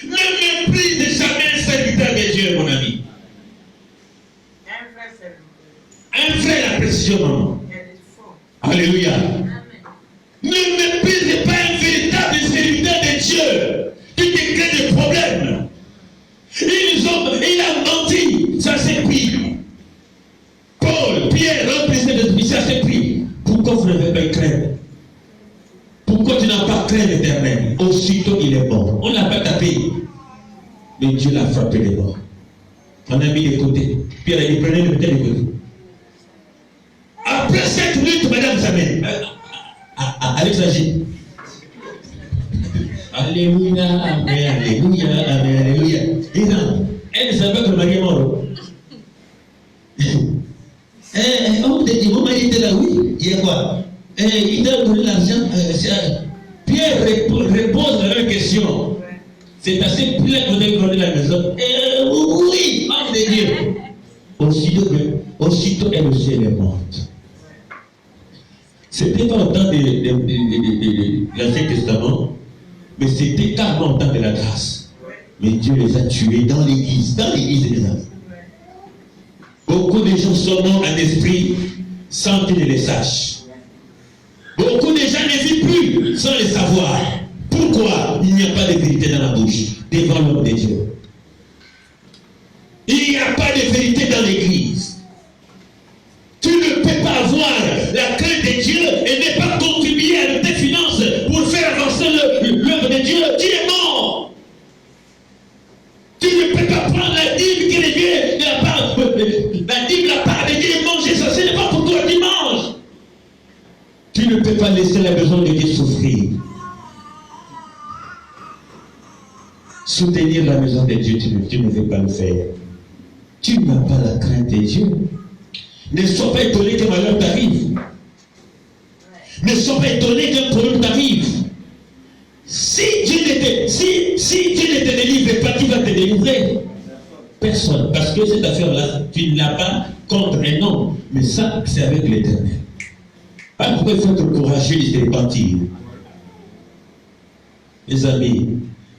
B: Ne méprise jamais un serviteur de Dieu, mon ami. Un vrai, la précision, maman. Alléluia. Ne méprise pas un véritable serviteur de Dieu qui te crée des problèmes. Il a menti, ça s'est pris. Paul, Pierre, l'autre de ça s'est pris. Pourquoi vous n'avez pas craint? Pourquoi tu n'as pas craint l'Éternel? Aussitôt il est mort. On ne l'a pas tapé. Mais Dieu l'a frappé les morts. On a mis les côtés. Pierre a dit, prenez le métal des côtés. Après 5 minutes, madame s'amène. Alex agit. Alléluia, amen, alléluia, amen, alléluia. Et non, elle ne savait pas que le mari est mort. On te dit, mon mari était là, oui. Il y a quoi? Il t'a donné l'argent. Pierre repose la même question. C'est assez plein que vous avez donné la maison. Oui, homme de Dieu. Aussitôt, elle aussi, elle est morte. C'était pas au temps de l'Ancien Testament, mais c'était carrément au temps de la grâce. Mais Dieu les a tués dans l'église des hommes. beaucoup de gens sont morts en esprit sans qu'ils ne le sachent. Beaucoup de gens ne vivent plus sans le savoir. Pourquoi? Il n'y a pas de vérité dans la bouche devant l'homme de Dieu. Il n'y a pas de vérité dans l'église. Tu ne peux pas avoir la crainte de Dieu et ne pas contribuer à tes finances pour faire avancer l'œuvre de Dieu. Tu es mort. Tu ne peux pas prendre la dîme que Dieu, la dîme, la part de Dieu et manger ça. Ce n'est pas pour toi qui manges. Tu ne peux pas laisser la maison de Dieu souffrir. Soutenir la maison de Dieu, tu ne veux pas le faire. Tu n'as pas la crainte de Dieu. Ne sois pas étonné qu'un malheur t'arrive. Ne sois pas étonné qu'un problème t'arrive. Si Dieu ne te délivre pas, qui va te délivrer? Personne. Parce que cette affaire-là, tu ne l'as pas contre un homme. Mais ça, c'est avec l'Éternel. Alors pourquoi il faut être courageux et se repentir? Mes amis,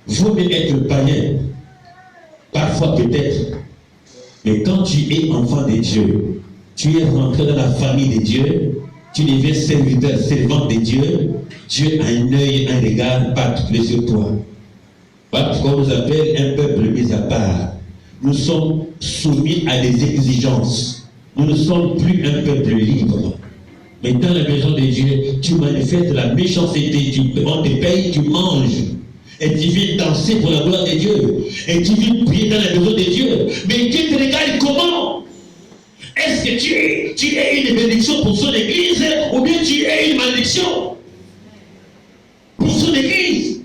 B: vaut mieux être païen. Parfois peut-être. Mais quand tu es enfant de Dieu, tu es rentré dans la famille de Dieu, tu deviens serviteur, servant de Dieu, Dieu a un œil, un regard particulier sur toi. Parce qu'on nous appelle un peuple mis à part. Nous sommes soumis à des exigences. Nous ne sommes plus un peuple libre. Mais dans la maison de Dieu, tu manifestes la méchanceté, on te paye, tu manges. Et tu viens danser pour la gloire de Dieu. Et tu viens prier dans la maison de Dieu. Mais Dieu te regarde comment? Est-ce que tu es une bénédiction pour son église ou bien tu es une malédiction pour son église?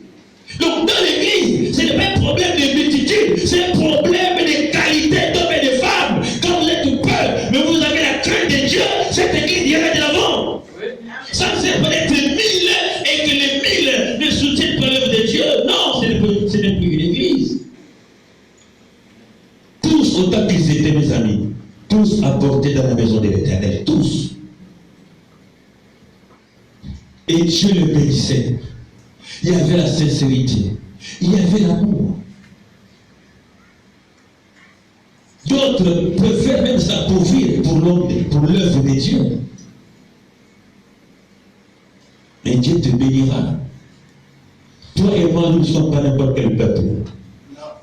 B: Donc dans l'église, ce n'est pas un problème de multitude, c'est un problème de qualité d'hommes et de femmes. Quand vous êtes tout peur, mais vous avez la crainte de Dieu, cette église ira de l'avant. Ça ne sert pas d'être 1000 et que les 1000 ne soutiennent pas l'œuvre de Dieu. Non, ce n'est plus une église. Tous, autant qu'ils étaient mes amis, tous apportés dans la maison de l'Éternel, tous. Et Dieu le bénissait. Il y avait la sincérité, il y avait l'amour. D'autres préfèrent même s'appauvrir pour l'œuvre de Dieu. Mais Dieu te bénira. Toi et moi, nous ne sommes pas n'importe quel peuple.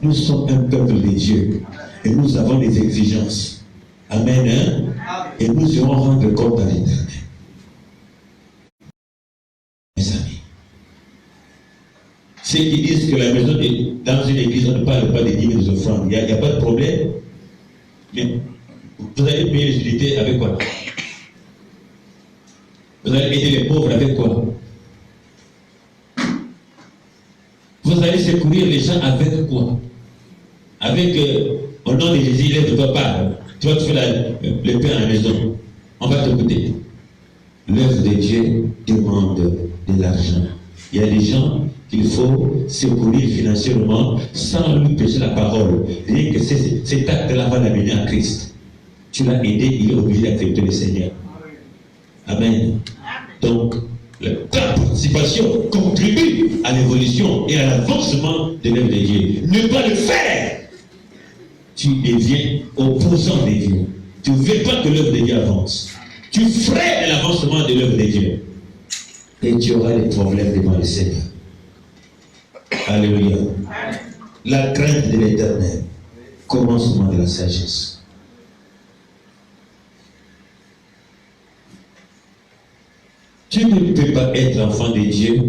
B: Nous sommes un peuple de Dieu. Et nous avons des exigences. Amen. Hein? Et nous irons rendre compte à l'Éternel. Mes amis. Ceux qui disent que la maison dans une église, on ne parle pas des dîmes et des offrandes. Il n'y a pas de problème. Mais vous allez payer les utilités avec quoi? Vous allez aider les pauvres avec quoi? Vous allez secourir les gens avec quoi? Avec, au nom de Jésus, lève-toi, parle. Tu vas te faire le pain à la maison. On va t'écouter. L'œuvre de Dieu demande de l'argent. Il y a des gens qu'il faut secourir financièrement sans lui prêcher la parole. Rien que cet acte-là va l'amener à Christ. Tu l'as aidé, il est obligé d'accepter le Seigneur. Amen. Donc, ta participation contribue à l'évolution et à l'avancement de l'œuvre de Dieu. Ne pas le faire, tu deviens opposant de Dieu. Tu ne veux pas que l'œuvre de Dieu avance. Tu freines l'avancement de l'œuvre de Dieu. Et tu auras des problèmes devant le Seigneur. Alléluia. La crainte de l'Éternel, commencement de la sagesse. Tu ne peux pas être enfant de Dieu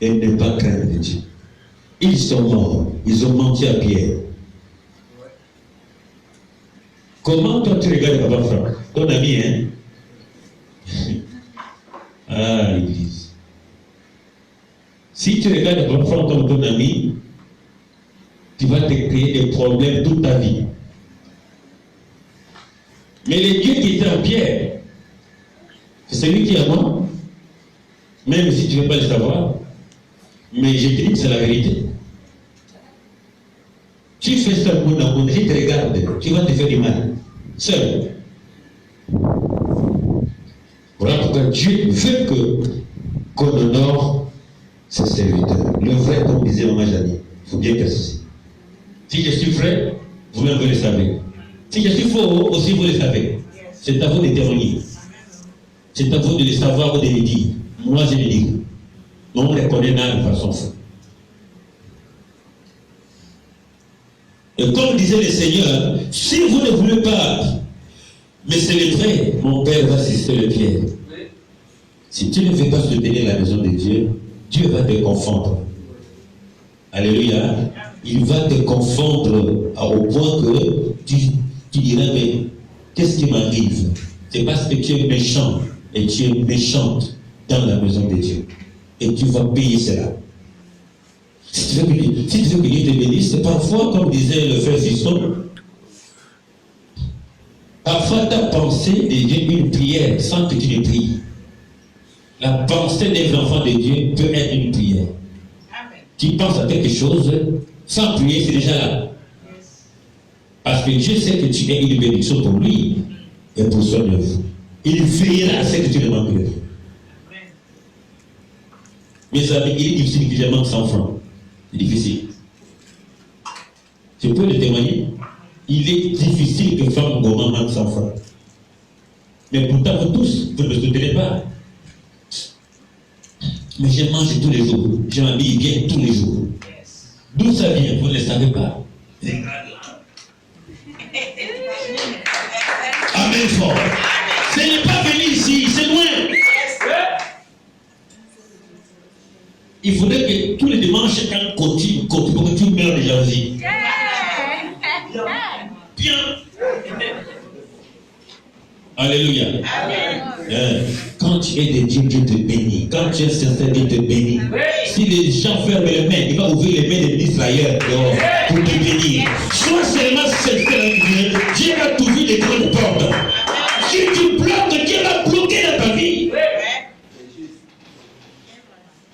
B: et ne pas craindre Dieu. Ils sont morts, ils ont menti à Pierre. Comment toi tu regardes Papa Franck, ton ami, hein? Ah, l'église. Si tu regardes Papa Franck comme ton ami, tu vas te créer des problèmes toute ta vie. Mais le Dieu qui était en Pierre, c'est celui qui est à moi, même si tu ne veux pas le savoir, mais je te dis que c'est la vérité. Tu fais ça pour la bonne, si tu regardes, tu vas te faire du mal, seul. Voilà pourquoi Dieu veut qu'on honore ses serviteurs. Le vrai, comme disait Maman Janie, il faut bien persister. Si je suis vrai, vous-même vous le savez. Si je suis faux, aussi vous le savez. C'est à vous de témoigner. C'est à vous de le savoir ou de le dire. Moi, je le dis. On les connaît de façon faux. Et comme disait le Seigneur, si vous ne voulez pas me célébrer, mon Père va cesser le pied. Si tu ne veux pas soutenir la maison de Dieu, Dieu va te confondre. Alléluia. Il va te confondre au point que tu diras, mais qu'est-ce qui m'arrive? C'est parce que tu es méchant et tu es méchante dans la maison de Dieu. Et tu vas payer cela. Si tu veux que Dieu te bénisse, c'est parfois, comme disait le frère Fisson, parfois ta pensée devient une prière sans que tu ne pries. La pensée des enfants de Dieu peut être une prière. Amen. Tu penses à quelque chose, sans prier, c'est déjà là. Parce que Dieu sait que tu es une bénédiction pour lui et pour son œuvre. Il veillera à ce que tu ne manques de. Mes amis, il est difficile que je manque 100 francs. C'est difficile. Je peux le témoigner. Il est difficile que femme gourmand manque 100 francs. Mais pourtant, vous tous, vous ne me soutenez pas. Mais je mange tous les jours. Je m'habille bien tous les jours. D'où ça vient? Vous ne le savez pas. Amen fort. Ce n'est pas venu ici, c'est loin. Il faudrait que tous les dimanches, chacun continue pour que tu meurs de jalousie. Bien. Alléluia. Amen. Quand tu es de Dieu, Dieu te bénit. Quand tu es sincère, Dieu te bénit. Si les gens ferment les mains, il va ouvrir les mains des ministres ailleurs dehors pour te bénir. Sois seulement sincère avec Dieu. Dieu va t'ouvrir les grandes portes. Si tu bloques, Dieu va bloquer dans ta vie.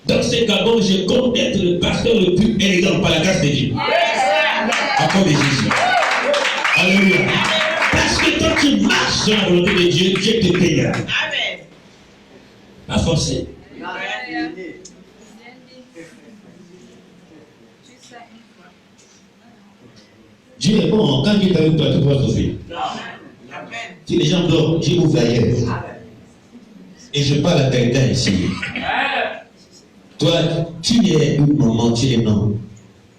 B: Dans ces cas, je compte être le pasteur le plus élégant par la grâce de Dieu. À cause de Jésus. Alléluia. Parce que quand tu marches dans la volonté de Dieu, Dieu te payera. Amen. Pas forcé. Dieu est bon. Quand Dieu est avec toi, tu dois souffrir. Si les gens dorment, Dieu ouvre ailleurs. Et je parle à quelqu'un ici. Toi, tu es une maman, tu es un homme.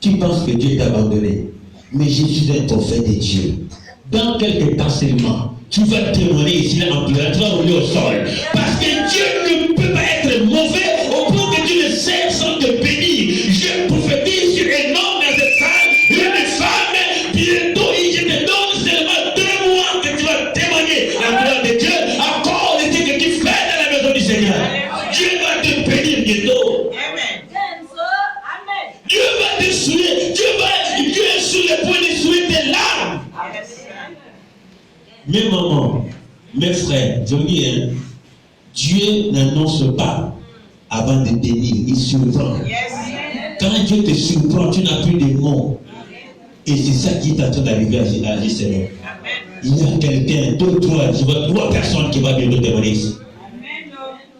B: Tu penses que Dieu t'a abandonné. Mais je suis un prophète de Dieu. Dans quelques temps seulement, tu vas témoigner ici là en pleurant, tu vas rouler au sol. Parce que Dieu ne peut pas être mauvais au point que tu ne sais sans te bénir. Je prophétise sur un homme dans cette salle, une femme, bientôt je te donne seulement 2 mois que tu vas témoigner la gloire de Dieu à cause de ce que tu fais dans la maison du Seigneur. Dieu va te bénir bientôt. Dieu va te souiller. Dieu est sur le point de souiller tes larmes. Mes mamans, mes frères, je vous dis, Dieu n'annonce pas avant de bénir, il surprend. Quand Dieu te surprend, tu n'as plus de mots. Et c'est ça qui est en train d'arriver à Gisèle. Il y a quelqu'un, 2, 3 personnes qui vont bientôt témoigner ici.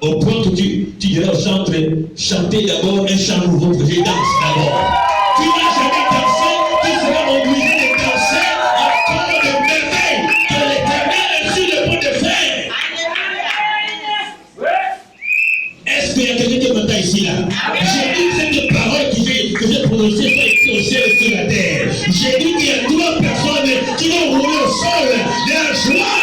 B: Au point que tu dirais au centre, chanter d'abord un chant nouveau, que je danse d'abord. Tu n'as jamais dansé, tu seras obligé de danser à cause de merveilles que l'Éternel est sur le point de faire. Est-ce qu'il y a quelqu'un qui m'entend ici là? J'ai dit cette parole que j'ai prononcée au ciel et sur la terre. J'ai dit qu'il y a 3 personnes qui vont rouler au sol de la joie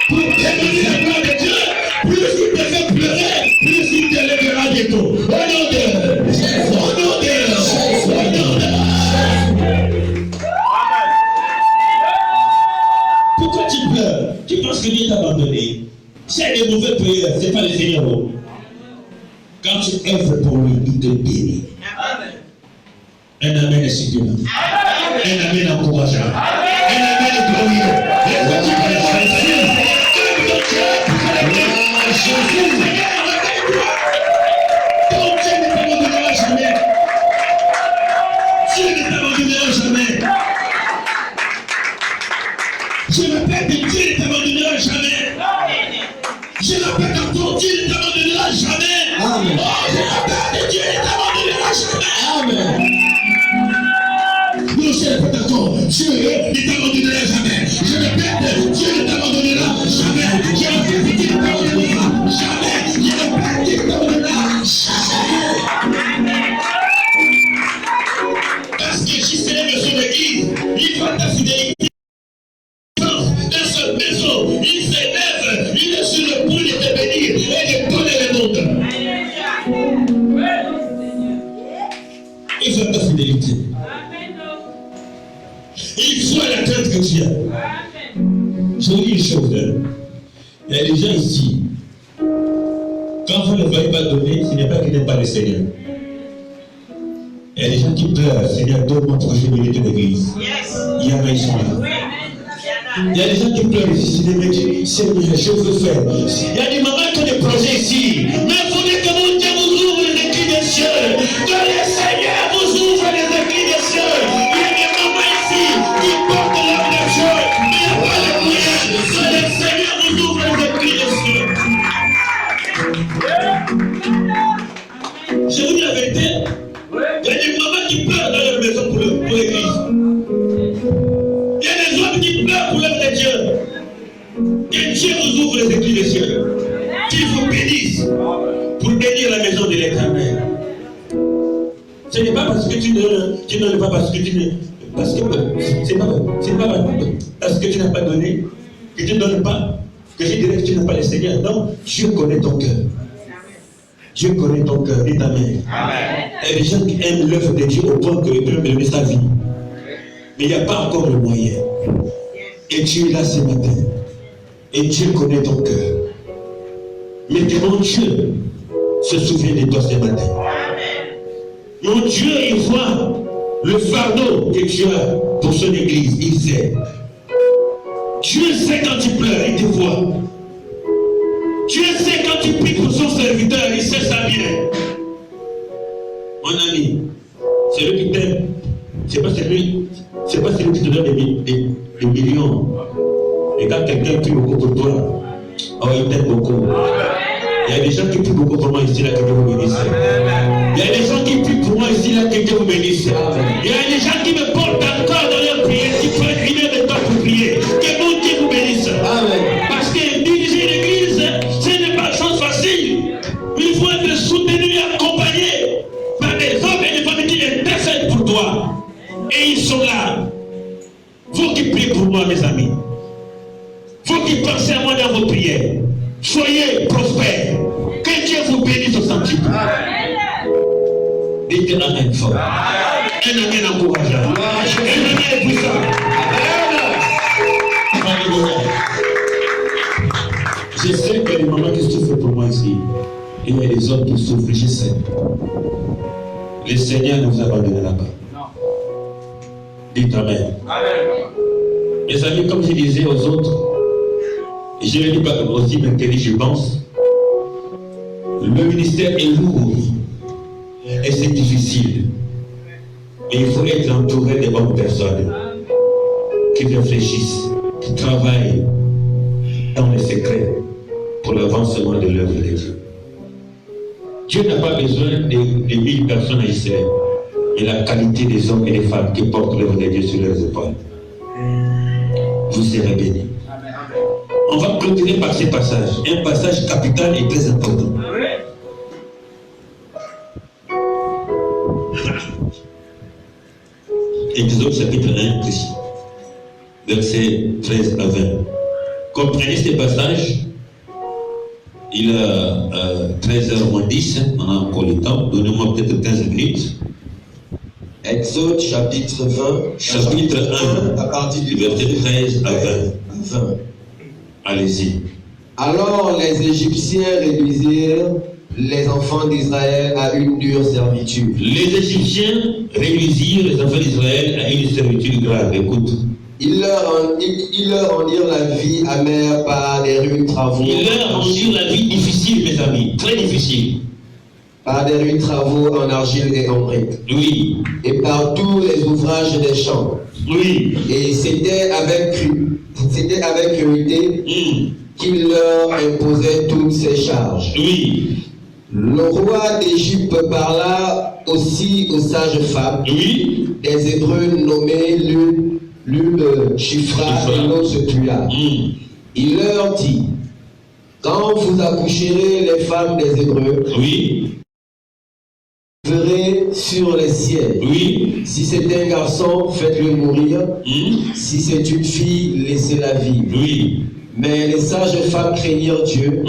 B: pour témoigner la gloire de Dieu. Plus il te fait pleurer, plus il te lèvera bientôt. Au nom de Jésus. Au nom de Jésus. Au nom de Jésus. Pourquoi tu pleures? Tu penses que Dieu t'a abandonné? C'est des mauvais prières, ce n'est pas le Seigneur. Quand tu œuvres pour lui, il te bénit. Un amen est suffisant. Un amen encourageant. Un amen glorieux. Et quand tu peux ton Dieu ne t'abandonnera jamais. Dieu ne t'abandonnera jamais. Je répète, Dieu ne t'abandonnera jamais. Je répète encore, Dieu ne t'abandonnera jamais. Amen. Oh, je répète, Dieu ne t'abandonnera jamais. Amen. Non, je répète encore, Dieu ne t'abandonnera jamais. Je répète. Il y a des gens ici, quand vous ne voyez pas donner, ce n'est pas qu'ils n'aiment pas le Seigneur. Il y a des gens qui pleurent, Seigneur, donne-moi pour que je bénisse ton église. Il y en a, ils sont là. Il y a des gens qui pleurent ici, Seigneur, je veux faire. Il y a des mamans qui ont des projets ici. Mais il faudrait que mon Dieu vous ouvre les écrits des cieux. Que le Seigneur vous ouvre les écrits des cieux. Il y a des mamans ici qui portent leur nature. Mais il n'y a pas de moyen. Que le Seigneur vous ouvre les écrits des cieux. Je vous dis la vérité. Il y a des mamans qui pleurent dans leur maison pour l'église. Il y a des hommes qui pleurent pour l'œuvre de Dieu. Que Dieu vous ouvre les écrits des cieux. Qu'il vous bénisse pour bénir la maison de l'Éternel. Ce n'est pas parce que tu ne donnes pas parce que tu ne. Parce que c'est pas parce que tu n'as pas donné, que tu ne donnes pas, que je dirais que tu n'as pas le Seigneur. Non, Dieu connaît ton cœur. Dieu connaît ton cœur. Dis Amen. Il y a des gens qui aiment l'œuvre de Dieu au point que ils peuvent donner sa vie. Mais il n'y a pas encore le moyen. Et tu es là ce matin. Et Dieu connaît ton cœur. Mais que mon Dieu se souvient de toi ce matin. Mon Dieu, il voit le fardeau que tu as pour son église. Il sait. Dieu sait quand tu pleures, il te voit. Dieu sait quand tu pries pour son serviteur, il sait ça bien. Mon ami, c'est lui qui t'aime. C'est pas celui qui te donne des millions. Et quand quelqu'un prie beaucoup pour toi, oh, il t'aime beaucoup. Il y a des gens qui prient beaucoup pour moi ici, là, que Dieu vous bénisse. Il y a des gens qui prient pour moi ici, là, que Dieu vous bénisse. Il y a des gens qui me portent encore dans leur prière, qui prennent une heure de temps pour prier. Que mon Dieu vous bénisse. Parce que diriger l'église, ce n'est pas chose facile. Il faut être soutenu et accompagné par des hommes et des femmes qui intercèdent pour toi. Et ils sont là. Vous qui priez pour moi, mes amis. Vous qui pensez à moi dans vos prières. Soyez prospères. Que Dieu vous bénisse au centuple. Dites Amen fort. Un Amen encourageant. Un Amen puissant. Je sais qu'il y a des mamans qui souffrent pour moi ici. Et il y a des hommes qui souffrent, je sais. Le Seigneur ne vous abandonnera pas. Dites Amen. Mes amis, comme je disais aux autres, et je ne dis pas aussi maintenant, je pense, le ministère est lourd et c'est difficile. Et il faut être entouré des bonnes personnes qui réfléchissent, qui travaillent dans les secrets pour l'avancement de l'œuvre de Dieu. Dieu n'a pas besoin de 1000 personnes à Israël, mais la qualité des hommes et des femmes qui portent l'œuvre de Dieu sur leurs épaules. Vous serez bénis. On va clôturer par ce passage, un passage capital et très important. Exode chapitre 1, précis, versets 13 à 20. Comprenez ce passage. Il a 13h moins 10, on a encore le temps. Donnez-moi peut-être 15 minutes.
D: Exode chapitre 20,
B: Chapitre 1,
D: à partir du
B: verset 13 à 20. Allez-y.
D: Alors les Égyptiens réduisirent les enfants d'Israël à une dure servitude.
B: Les Égyptiens réduisirent les enfants d'Israël à une servitude grave. Écoute.
D: Ils leur rendirent la vie amère par des rudes travaux.
B: Ils leur rendirent la vie difficile, mes amis, très difficile.
D: Par des rudes travaux en argile et en briques.
B: Oui.
D: Et par tous les ouvrages des champs.
B: Oui.
D: Et c'était avec cruauté qu'il leur imposait toutes ces charges.
B: Oui.
D: Le roi d'Égypte parla aussi aux sages femmes.
B: Oui.
D: Des Hébreux nommés l'une chiffra et l'autre se tua. Il leur dit, quand vous accoucherez les femmes des Hébreux,
B: oui,
D: vous verrez sur les ciels.
B: Oui.
D: Si c'est un garçon, faites-le mourir. Si c'est une fille, laissez-la vivre.
B: Oui.
D: Mais les sages femmes craignirent Dieu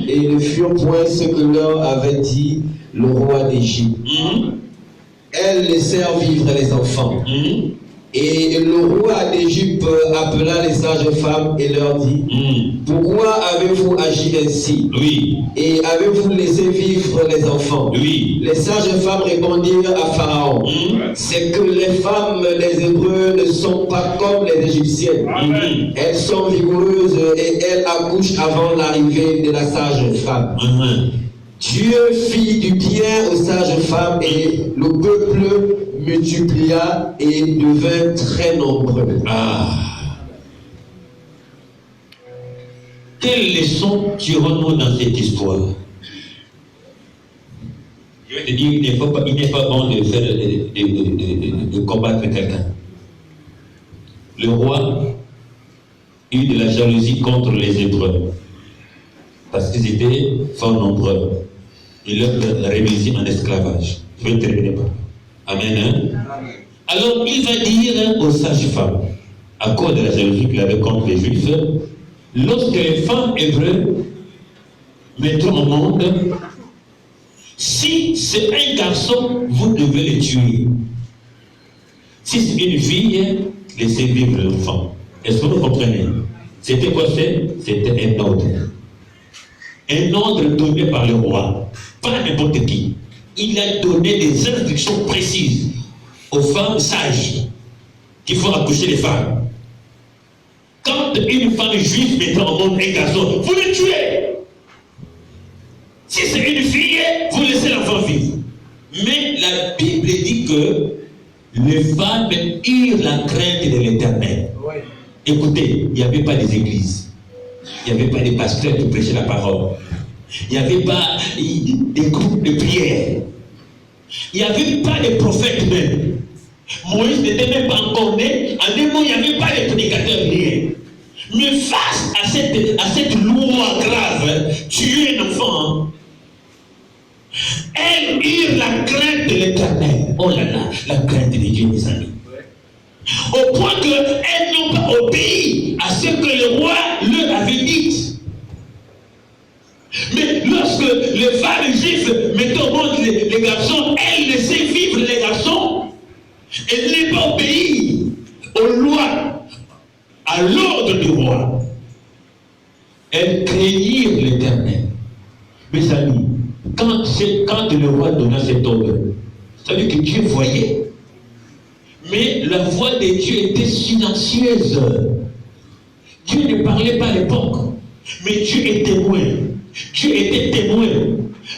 D: et ne furent point ce que leur avait dit le roi d'Égypte. Elles laissèrent vivre les enfants. Et le roi d'Égypte appela les sages femmes et leur dit, pourquoi avez-vous agi ainsi?
B: Oui.
D: Et avez-vous laissé vivre les enfants?
B: Oui.
D: Les sages femmes répondirent à Pharaon, c'est que les femmes des Hébreux ne sont pas comme les Égyptiennes. Elles sont vigoureuses et elles accouchent avant l'arrivée de la sage femme. Dieu fit du bien aux sages femmes et le peuple multiplia et devint très nombreux.
B: Quelle leçon tirons-nous dans cette histoire? Je vais te dire, il n'est pas bon de faire de combattre quelqu'un. Le roi eut de la jalousie contre les Hébreux parce qu'ils étaient fort nombreux. Il leur réduisit en esclavage. Je vais terminer par là. Amen. Amen. Alors il va dire aux sages-femmes, à cause de la jalousie qu'il avait contre les Juifs, lorsque les femmes hébreues mettront au monde, si c'est un garçon, vous devez le tuer. Si c'est une fille, laissez vivre l'enfant. Est-ce que vous comprenez? C'était quoi? C'était un ordre. Un ordre donné par le roi. Pas n'importe qui. Il a donné des instructions précises aux femmes sages qu'il faut accoucher les femmes. Quand une femme juive mettra au monde un garçon, vous le tuez. Si c'est une fille, vous laissez l'enfant vivre. Mais la Bible dit que les femmes eurent la crainte de l'Éternel. Écoutez, il n'y avait pas des églises. Il n'y avait pas des pasteurs qui prêchaient la parole. Il n'y avait pas des groupes de prière. Il n'y avait pas de prophètes même. Moïse n'était même pas encore né. En un mot, il n'y avait pas de prédicateurs rien. Mais face à cette loi grave, tuer un enfant, elles eurent la crainte de l'Éternel. Oh là là, la crainte de Dieu, mes amis. Au point qu'elles n'ont pas obéi à ce que le roi leur avait dit. Mais lorsque les femmes juives mettaient au monde les garçons, elles laissaient vivre les garçons. Elles n'ont pas obéi aux lois, à l'ordre du roi. Elles craignirent l'Éternel. Mes amis, quand le roi donna cet ordre, ça veut dire que Dieu voyait. Mais la voix de Dieu était silencieuse. Dieu ne parlait pas à l'époque. Mais Dieu est témoin. Dieu était témoin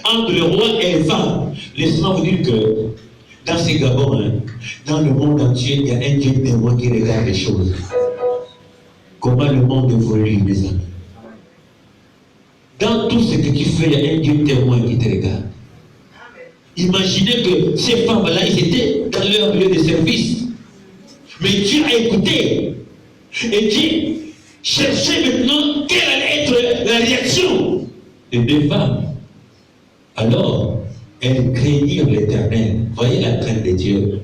B: entre le roi et les femmes. Laissez-moi vous dire que dans ces Gabons, dans le monde entier, il y a un Dieu témoin qui regarde les choses. Comment le monde évolue, mes amis. Dans tout ce que tu fais, il y a un Dieu témoin qui te regarde. Imaginez que ces femmes-là, ils étaient dans leur lieu de service. Mais Dieu a écouté. Et Dieu cherchait maintenant quelle allait être la réaction des deux femmes. Alors, elles craignirent l'Éternel. Voyez la crainte de Dieu.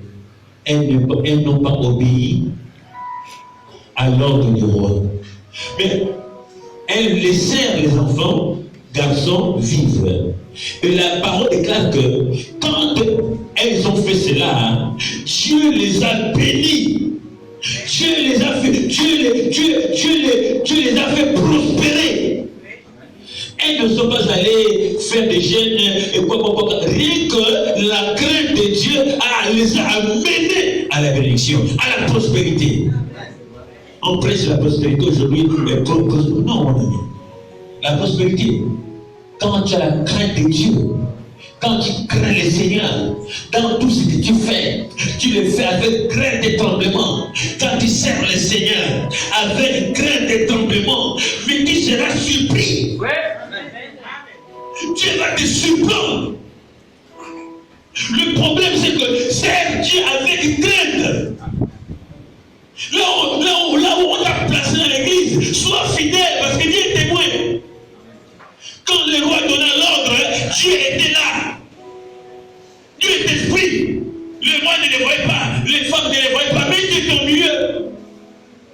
B: Elles n'ont pas obéi à l'ordre du roi. Mais elles laissèrent les enfants, garçons, vivre. Et la parole déclare que quand elles ont fait cela, Dieu les a bénis. Dieu les a fait, Dieu les a fait prospérer. Elles ne sont pas allées faire des jeûnes et quoi. Rien que la crainte de Dieu les a amenés à la bénédiction, à la prospérité. On prêche la prospérité aujourd'hui. Non, mon ami. La prospérité, quand tu as la crainte de Dieu, quand tu crains le Seigneur, dans tout ce que tu le fais avec crainte et tremblement. Quand tu sers le Seigneur avec crainte et tremblement, mais tu seras surpris. Dieu va te surprendre. Le problème, c'est que sers Dieu avec crainte. Là où on t'a placé dans l'église, sois fidèle parce que Dieu est témoin. Quand le roi donna l'ordre, Dieu était là. Dieu est esprit. Le roi ne les voyait pas, les femmes ne les voyaient pas, mais Dieu est au milieu.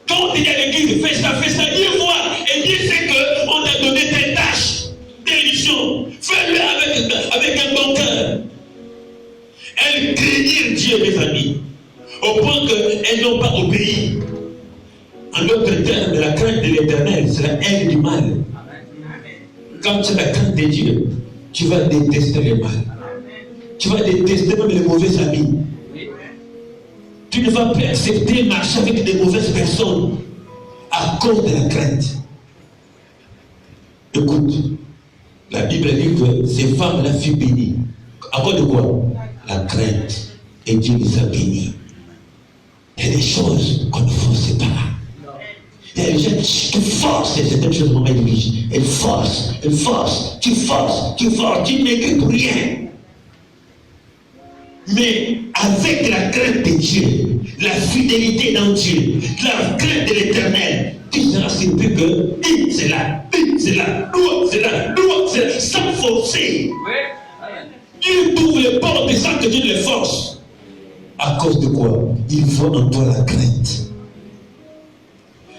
B: Quand on dit à l'église, fais ça, Dieu voit. Et Dieu sait qu'on t'a donné tes tâches, tes missions. Fais-le avec un bon cœur. Elles craignirent Dieu, mes amis, au point qu'elles n'ont pas obéi. En d'autres termes, la crainte de l'Éternel, c'est la haine du mal. Quand tu as la crainte de Dieu, tu vas détester le mal. Tu vas détester même les mauvais amis. Tu ne vas plus accepter de marcher avec des mauvaises personnes à cause de la crainte. Écoute, la Bible dit que ces femmes-là furent bénies. À cause de quoi? La crainte. Et Dieu les a bénis. Il y a des choses qu'on ne force pas. Il y a des gens qui forcent certaines choses dans ma vie. Elles forcent, tu n'écris pour rien. Mais avec la crainte de Dieu, la fidélité dans Dieu, la crainte de l'Éternel, tu seras surpris que c'est là, sans forcer. Dieu t'ouvre les portes sans que Dieu les force. À cause de quoi? Il voit en toi la crainte,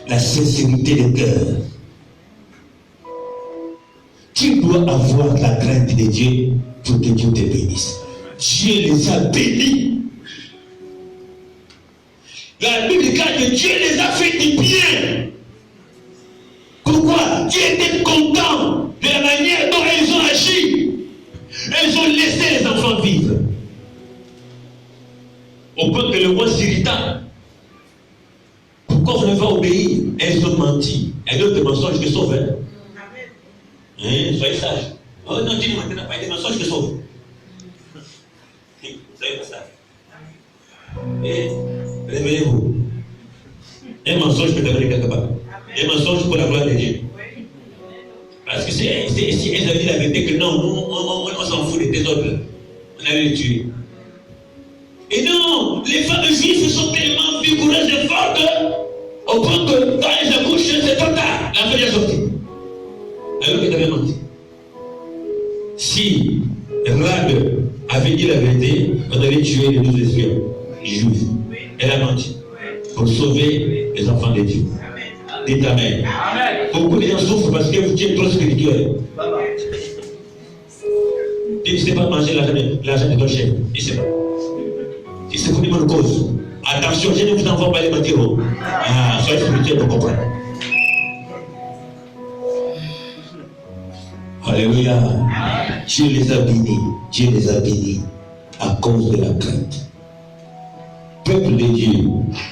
B: la sincérité de cœur. Tu dois avoir la crainte de Dieu pour que Dieu te bénisse. Dieu les a bénis. La Bible dit que Dieu les a fait du bien. Pourquoi? Dieu était content de la manière dont ils ont agi. Ils ont laissé les enfants vivre. Au point que le roi s'irrita. Pourquoi vous n'avez pas obéi? Elles ont menti. Et d'autres mensonges qui sauvent. Soyez sages. Oh non, Dieu ne m'a pas été mensonge qui sauve. Vous savez pas ça. Et réveillez-vous. Un mensonge peut t'amener quelque part. Un mensonge pour la gloire de Dieu. Parce que si elles avaient dit la vérité que non, on s'en fout de tes autres, on allait les tuer. Et non, les femmes juives sont tellement vigoureuses et fortes au point que quand elles accouchent, c'est trop tard. La femme est sortie. Alors qu'elle avait menti. Si Rahab avait dit la vérité, on avait tué les 12 espions juifs. Elle a menti pour sauver les enfants de Dieu. Dites Amen. Beaucoup de gens souffrent parce que vous êtes trop spirituel. Il ne sait pas manger l'argent de ton chef. Il ne sait pas. Il sait pour une bonne cause. Attention, je ne vous envoie pas les mentir. Soyez spirituel pour comprendre. Alléluia. Dieu les a bénis. Dieu les a bénis à cause de la crainte. Peuple de Dieu,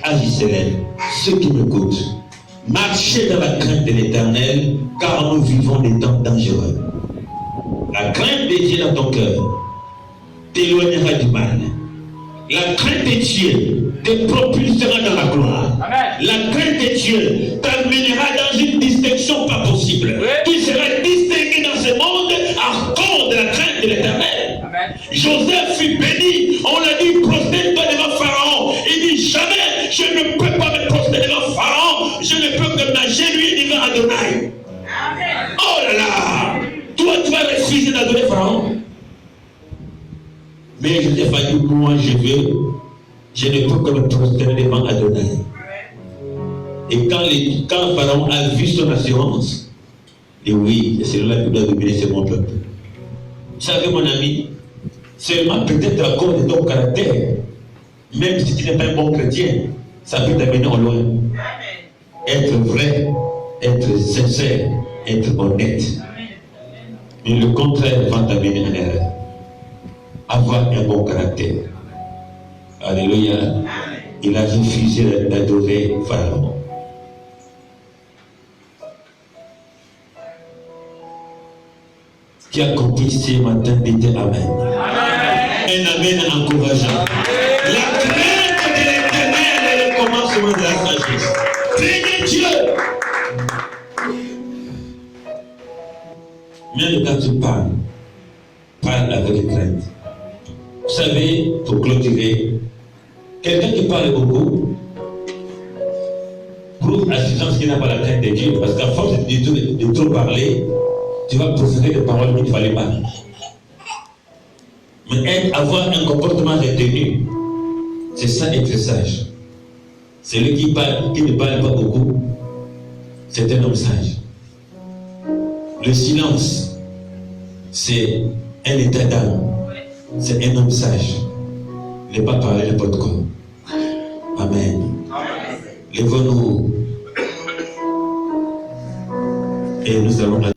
B: agissez, ceux qui m'écoutent, marchez dans la crainte de l'Éternel, car nous vivons des temps dangereux. La crainte de Dieu dans ton cœur t'éloignera du mal. La crainte de Dieu te propulsera dans la gloire. Amen. La crainte de Dieu t'amènera dans une distinction pas possible. Oui. Tu seras distingué dans ce monde à cause de la crainte de l'Éternel. Joseph fut béni. On l'a dit, prosterne-toi devant Pharaon. Il dit, jamais je ne peux pas me prosterner devant Pharaon. Je ne peux que m'agenouiller devant Adonai. Amen. Oh là là. Toi, tu vas refuser d'adorer Pharaon. Mais Joseph a dit, moi je ne peux que me prosterner devant Adonai. Et quand Pharaon a vu son assurance, et oui, c'est là qu'il doit dominer ce mon peuple. Vous savez, mon ami, seulement peut-être à cause de ton caractère, même si tu n'es pas un bon chrétien, ça peut t'amener au loin. Être vrai, être sincère, être honnête. Mais le contraire va t'amener en erreur. Avoir un bon caractère. Alléluia. Il a refusé d'adorer Pharaon. Qui a compris ce matin, dites Amen. Un Amen encourageant. La crainte de l'Éternel est le commencement de la sagesse. Craignez Dieu. Même quand tu parles avec crainte. Vous savez, pour clôturer, quelqu'un qui parle beaucoup prouve à suffisance qu'il n'a pas la crainte de Dieu. Parce qu'à force de trop parler, tu vas proférer des paroles qu'il ne fallait pas. Mais avoir un comportement retenu, c'est ça être sage. Celui qui ne parle pas beaucoup, c'est un homme sage. Le silence, c'est un état d'âme. C'est un homme sage. Ne pas parler n'importe quoi. Amen. Lèvons-nous et nous allons